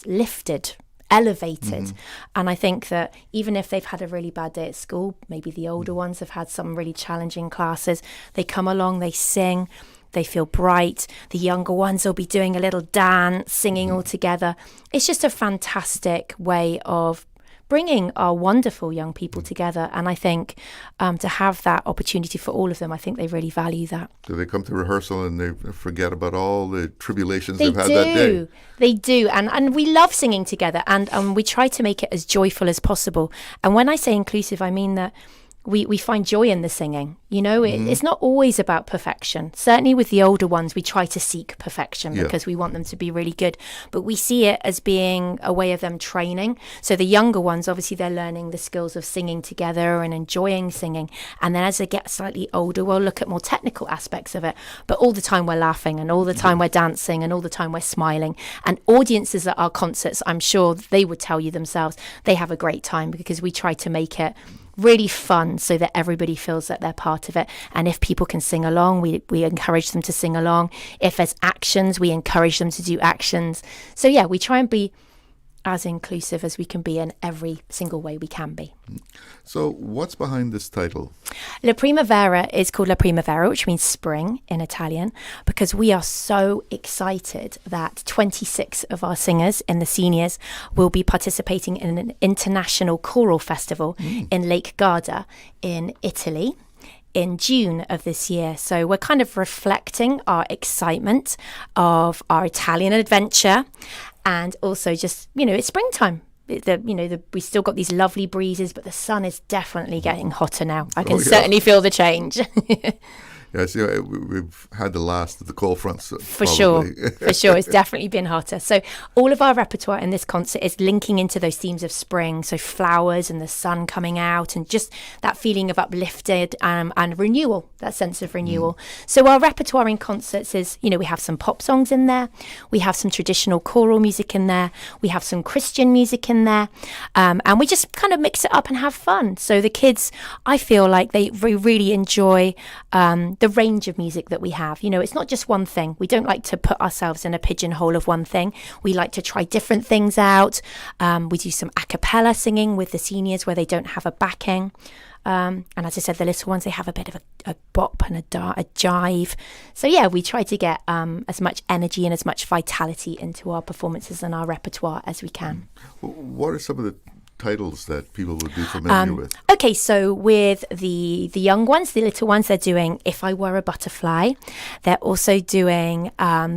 lifted, elevated. And I think that even if they've had a really bad day at school, maybe the older ones have had some really challenging classes, they come along, they sing, they feel bright. The younger ones will be doing a little dance, singing all together. It's just a fantastic way of bringing our wonderful young people together. And I think to have that opportunity for all of them, I think they really value that. Do they come to rehearsal and they forget about all the tribulations they've had that day? They do. And we love singing together, and we try to make it as joyful as possible. And when I say inclusive, I mean that we find joy in the singing. You know, it's not always about perfection. Certainly with the older ones, we try to seek perfection because we want them to be really good. But we see it as being a way of them training. So the younger ones, obviously, they're learning the skills of singing together and enjoying singing. And then as they get slightly older, we'll look at more technical aspects of it. But all the time we're laughing, and all the time we're dancing, and all the time we're smiling. And audiences at our concerts, I'm sure they would tell you themselves, they have a great time because we try to make it really fun so that everybody feels that they're part of it. And if people can sing along, we encourage them to sing along. If there's actions, we encourage them to do actions. So yeah, we try and be as inclusive as we can be in every single way we can be. So what's behind this title? La Primavera is called La Primavera, which means spring in Italian, because we are so excited that 26 of our singers in the seniors will be participating in an international choral festival in Lake Garda in Italy in June of this year. So we're kind of reflecting our excitement of our Italian adventure, and also just, it's springtime. We still got these lovely breezes, but the sun is definitely getting hotter now. I can certainly feel the change. Yeah, see, we've had the last of the cold fronts. For sure. It's definitely been hotter. So all of our repertoire in this concert is linking into those themes of spring. So flowers and the sun coming out, and just that feeling of uplifted and renewal, that sense of renewal. So our repertoire in concerts is, we have some pop songs in there. We have some traditional choral music in there. We have some Christian music in there. And we just kind of mix it up and have fun. So the kids, I feel like they really enjoy the range of music that we have. It's not just one thing. We don't like to put ourselves in a pigeonhole of one thing. We like to try different things out. We do some a cappella singing with the seniors where they don't have a backing. And as I said, the little ones, they have a bit of a bop and a jive. So yeah, we try to get as much energy and as much vitality into our performances and our repertoire as we can. What are some of the titles that people would be familiar with? Okay, so with the young ones, the little ones, they're doing If I Were a Butterfly. They're also doing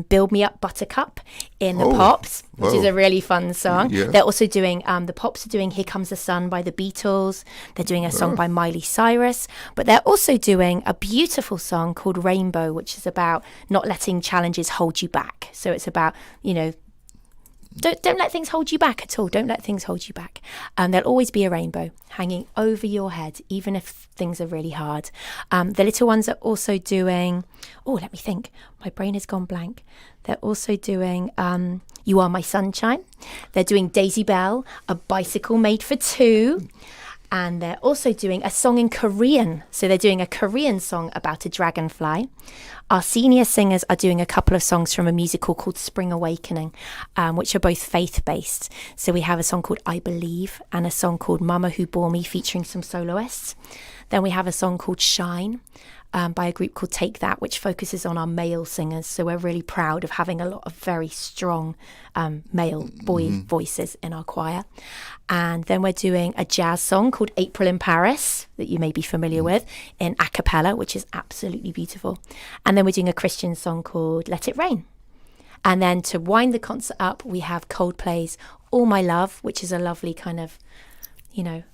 Build Me Up Buttercup in the Pops, which is a really fun song. Yeah. They're also doing, the Pops are doing Here Comes the Sun by the Beatles. They're doing a song by Miley Cyrus. But they're also doing a beautiful song called Rainbow, which is about not letting challenges hold you back. So it's about, Don't let things hold you back at all. Don't let things hold you back. There'll always be a rainbow hanging over your head, even if things are really hard. The little ones are also doing, let me think. My brain has gone blank. They're also doing You Are My Sunshine. They're doing Daisy Bell, A Bicycle Made for Two. And they're also doing a song in Korean. So they're doing a Korean song about a dragonfly. Our senior singers are doing a couple of songs from a musical called Spring Awakening, which are both faith-based. So we have a song called I Believe and a song called Mama Who Bore Me, featuring some soloists. Then we have a song called Shine by a group called Take That, which focuses on our male singers. So we're really proud of having a lot of very strong male boy voices in our choir. And then we're doing a jazz song called April in Paris that you may be familiar with in a cappella, which is absolutely beautiful. And then we're doing a Christian song called Let It Rain. And then to wind the concert up, we have Coldplay's All My Love, which is a lovely kind of,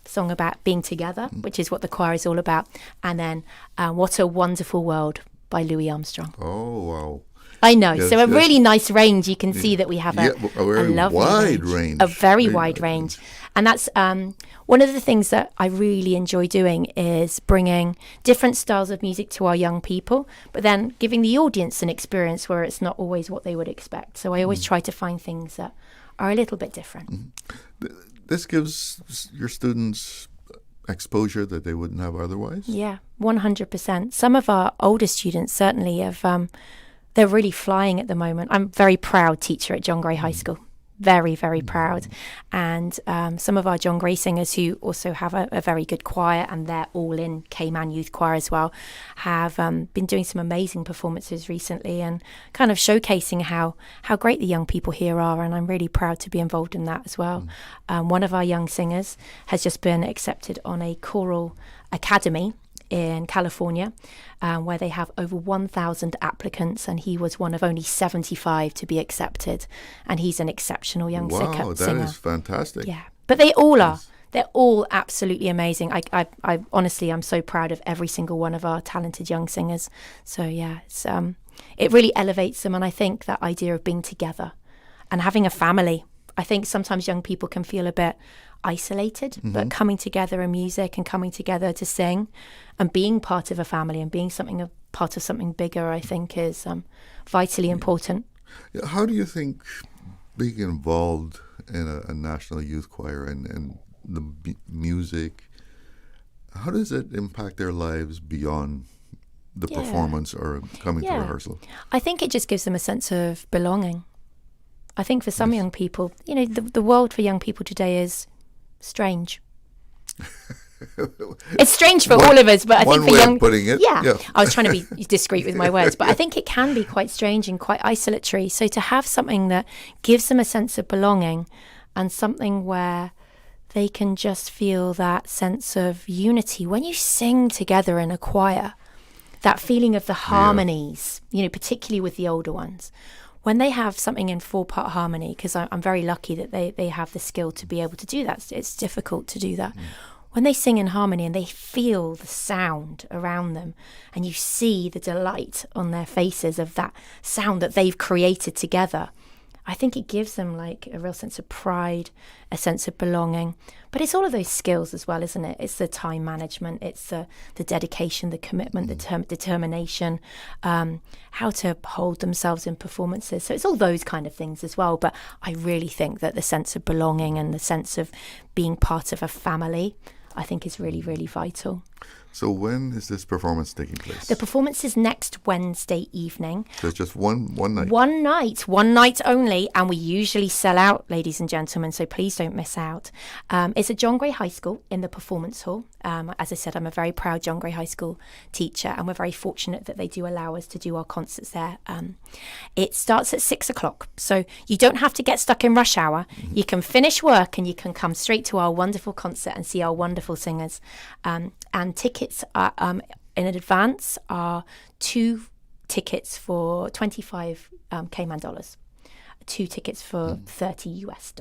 song about being together, which is what the choir is all about. And then What a Wonderful World by Louis Armstrong. Oh, wow. I know. Yes, so a yes. really nice range. You can see that we have a very lovely wide range. A very wide range. And that's one of the things that I really enjoy doing is bringing different styles of music to our young people, but then giving the audience an experience where it's not always what they would expect. So I always try to find things that are a little bit different. This gives your students exposure that they wouldn't have otherwise? Yeah, 100%. Some of our older students certainly have, they're really flying at the moment. I'm a very proud teacher at John Gray High School. Very, very proud. And some of our John Gray singers who also have a very good choir, and they're all in Cayman Youth Choir as well, have been doing some amazing performances recently and kind of showcasing how great the young people here are. And I'm really proud to be involved in that as well. One of our young singers has just been accepted on a choral academy in California, where they have over 1,000 applicants, and he was one of only 75 to be accepted. And he's an exceptional young singer. Wow, that is fantastic. Yeah, but they all are. They're all absolutely amazing. I honestly, I'm so proud of every single one of our talented young singers. So yeah, it's it really elevates them, and I think that idea of being together and having a family. I think sometimes young people can feel a bit isolated, but coming together in music and coming together to sing and being part of a family and being part of something bigger, I think is vitally important. How do you think being involved in a national youth choir and the music, how does it impact their lives beyond the performance or coming to rehearsal? I think it just gives them a sense of belonging. I think for some young people, the world for young people today is strange. It's strange for all of us, but I think for young, putting it. Yeah, I was trying to be discreet with my words, but I think it can be quite strange and quite isolatory. So to have something that gives them a sense of belonging and something where they can just feel that sense of unity when you sing together in a choir, that feeling of the harmonies, particularly with the older ones. When they have something in 4-part harmony, because I'm very lucky that they have the skill to be able to do that. It's difficult to do that. When they sing in harmony and they feel the sound around them and you see the delight on their faces of that sound that they've created together, I think it gives them like a real sense of pride, a sense of belonging. But it's all of those skills as well, isn't it? It's the time management, it's the dedication, the commitment, the determination, how to hold themselves in performances. So it's all those kind of things as well. But I really think that the sense of belonging and the sense of being part of a family, I think is really, really vital. So when is this performance taking place? The performance is next Wednesday evening. So it's just one night? One night only, and we usually sell out, ladies and gentlemen, so please don't miss out. It's at John Gray High School in the Performance Hall. As I said, I'm a very proud John Gray High School teacher, and we're very fortunate that they do allow us to do our concerts there. It starts at 6 o'clock, so you don't have to get stuck in rush hour. You can finish work and you can come straight to our wonderful concert and see our wonderful singers. And tickets are, in advance are 2 tickets for 25 Cayman dollars, 2 tickets for $30 US.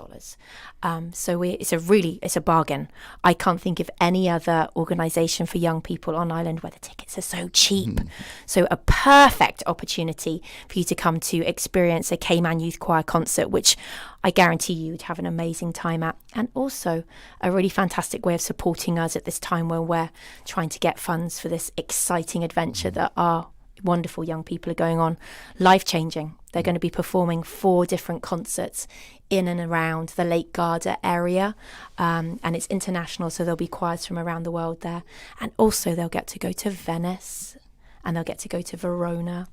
So it's a bargain. I can't think of any other organisation for young people on island where the tickets are so cheap. So a perfect opportunity for you to come to experience a Cayman Youth Choir concert, which I guarantee you'd have an amazing time at, and also a really fantastic way of supporting us at this time when we're trying to get funds for this exciting adventure that our wonderful young people are going on. Life-changing. They're going to be performing 4 different concerts in and around the Lake Garda area, and it's international, so there'll be choirs from around the world there. And also they'll get to go to Venice, and they'll get to go to Verona.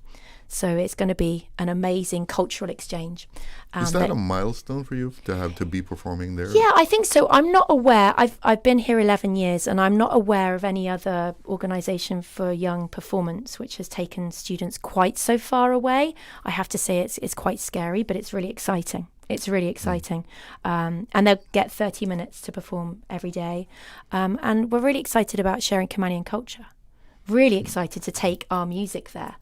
So it's going to be an amazing cultural exchange. Is that a milestone for you to be performing there? Yeah, I think so. I'm not aware. I've been here 11 years, and I'm not aware of any other organisation for young performance which has taken students quite so far away. I have to say it's quite scary, but it's really exciting. It's really exciting. And they'll get 30 minutes to perform every day. And we're really excited about sharing Kamanian culture. Really excited to take our music there.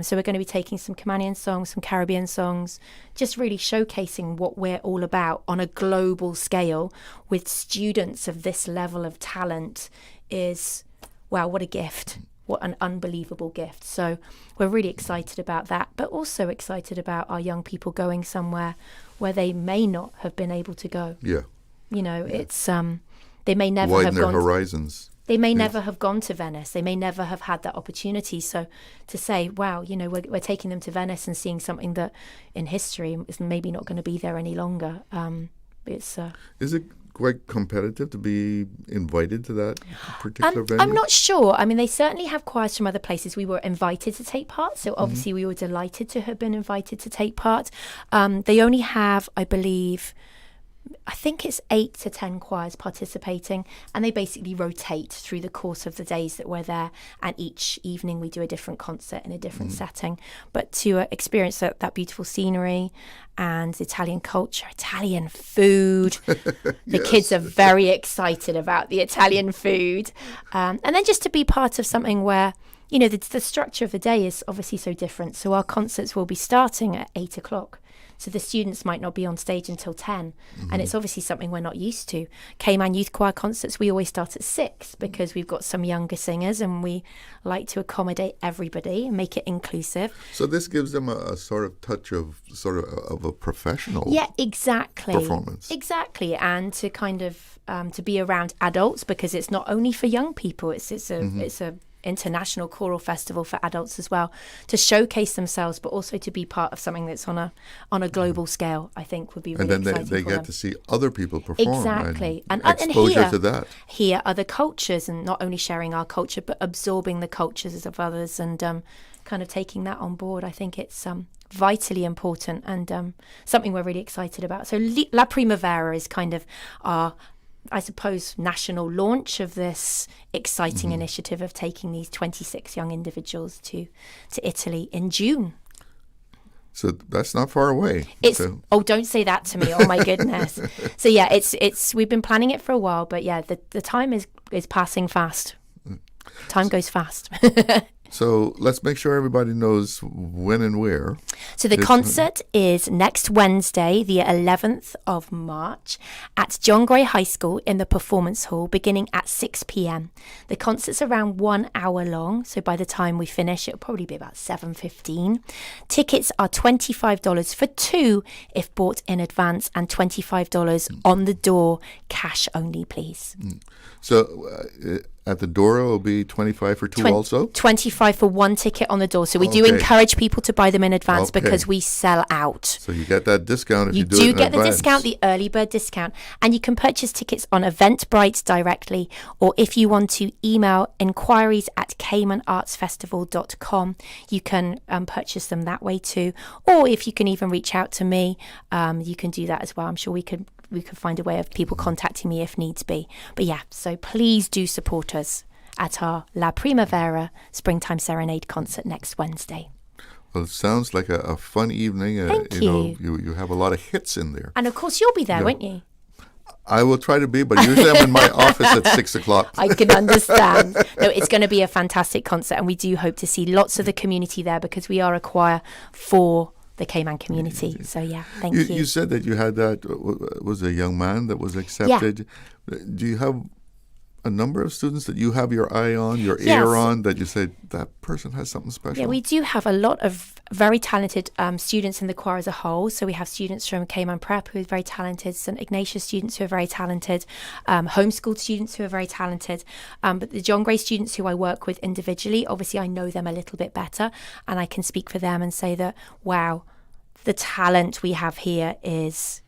So we're going to be taking some Kamanian songs, some Caribbean songs, just really showcasing what we're all about on a global scale with students of this level of talent is, wow, what a gift. What an unbelievable gift. So we're really excited about that, but also excited about our young people going somewhere where they may not have been able to go. Yeah. You know, it's they may never widen have their gone horizons. They may never have gone to Venice. They may never have had that opportunity. So to say, wow, you know, we're taking them to Venice and seeing something that in history is maybe not going to be there any longer. Is it quite competitive to be invited to that particular venue? I'm not sure. I mean, they certainly have choirs from other places. We were invited to take part. So obviously we were delighted to have been invited to take part. They only have, I believe, I think it's 8 to 10 choirs participating, and they basically rotate through the course of the days that we're there, and each evening we do a different concert in a different setting. But to experience that beautiful scenery and Italian culture, Italian food, the kids are very excited about the Italian food, and then just to be part of something where, you know, the structure of the day is obviously so different. So our concerts will be starting at 8 o'clock. So the students might not be on stage until 10. And it's obviously something we're not used to. Cayman Youth Choir concerts, we always start at 6 because we've got some younger singers and we like to accommodate everybody and make it inclusive. So this gives them a sort of touch of a professional performance. Exactly. And to kind of to be around adults, because it's not only for young people, it's a international choral festival for adults as well, to showcase themselves, but also to be part of something that's on a global scale, I think would be really exciting. And then they get to see other people perform. Exactly. And exposure to that. Hear other cultures, and not only sharing our culture, but absorbing the cultures of others and kind of taking that on board. I think it's vitally important and something we're really excited about. So La Primavera is kind of our, I suppose, national launch of this exciting initiative of taking these 26 young individuals to Italy in June. So that's not far away. Oh, don't say that to me. Oh my goodness. So yeah, it's we've been planning it for a while, but yeah, the time is passing fast. Time goes fast. So let's make sure everybody knows when and where. So the concert is next Wednesday, the 11th of March, at John Gray High School in the Performance Hall, beginning at 6 p.m. The concert's around 1 hour long, so by the time we finish, it'll probably be about 7:15. Tickets are $25 for 2 if bought in advance, and $25 on the door, cash only, please. So at the door, it will be 25 for 2 also? 25 for 1 ticket on the door. So we do encourage people to buy them in advance because we sell out. So you get that discount if you do it in advance. You do get the discount, the early bird discount. And you can purchase tickets on Eventbrite directly, or if you want to email inquiries@caymanartsfestival.com, you can purchase them that way too. Or if you can even reach out to me, you can do that as well. I'm sure we could find a way of people contacting me if needs be. But yeah, so please do support us at our La Primavera Springtime Serenade concert next Wednesday. Well, it sounds like a fun evening. Thank you. You have a lot of hits in there. And of course you'll be there, won't you? I will try to be, but usually I'm in my office at 6 o'clock. I can understand. No, it's going to be a fantastic concert, and we do hope to see lots of the community there because we are a choir for the Cayman community. So yeah, thank you. You said that you had that, was a young man that was accepted. Yeah. Do you have a number of students that you have your eye on, your ear on, that you say, that person has something special? Yeah, we do have a lot of very talented students in the choir as a whole. So we have students from Cayman Prep who are very talented, St. Ignatius students who are very talented, homeschooled students who are very talented. But the John Gray students who I work with individually, obviously I know them a little bit better and I can speak for them and say that, wow, the talent we have here is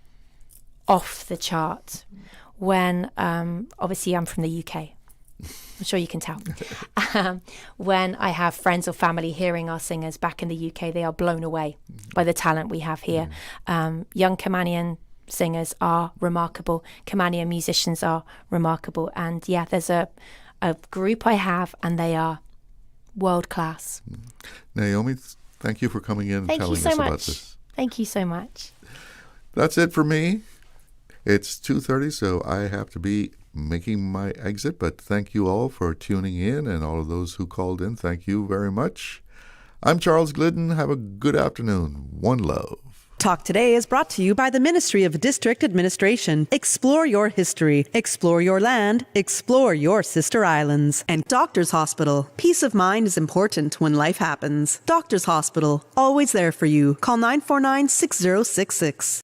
off the chart. When obviously I'm from the UK, I'm sure you can tell. When I have friends or family hearing our singers back in the UK, they are blown away by the talent we have here. Young Kamanian singers are remarkable. Kamanian musicians are remarkable. And yeah, there's a group I have, and they are world class. Naomi, thank you for coming in and telling us about this. Thank you so much. That's it for me. It's 2:30, so I have to be making my exit, but thank you all for tuning in, and all of those who called in, thank you very much. I'm Charles Glidden. Have a good afternoon. One love. Talk Today is brought to you by the Ministry of District Administration. Explore your history. Explore your land. Explore your sister islands. And Doctors Hospital. Peace of mind is important when life happens. Doctors Hospital. Always there for you. Call 949-6066.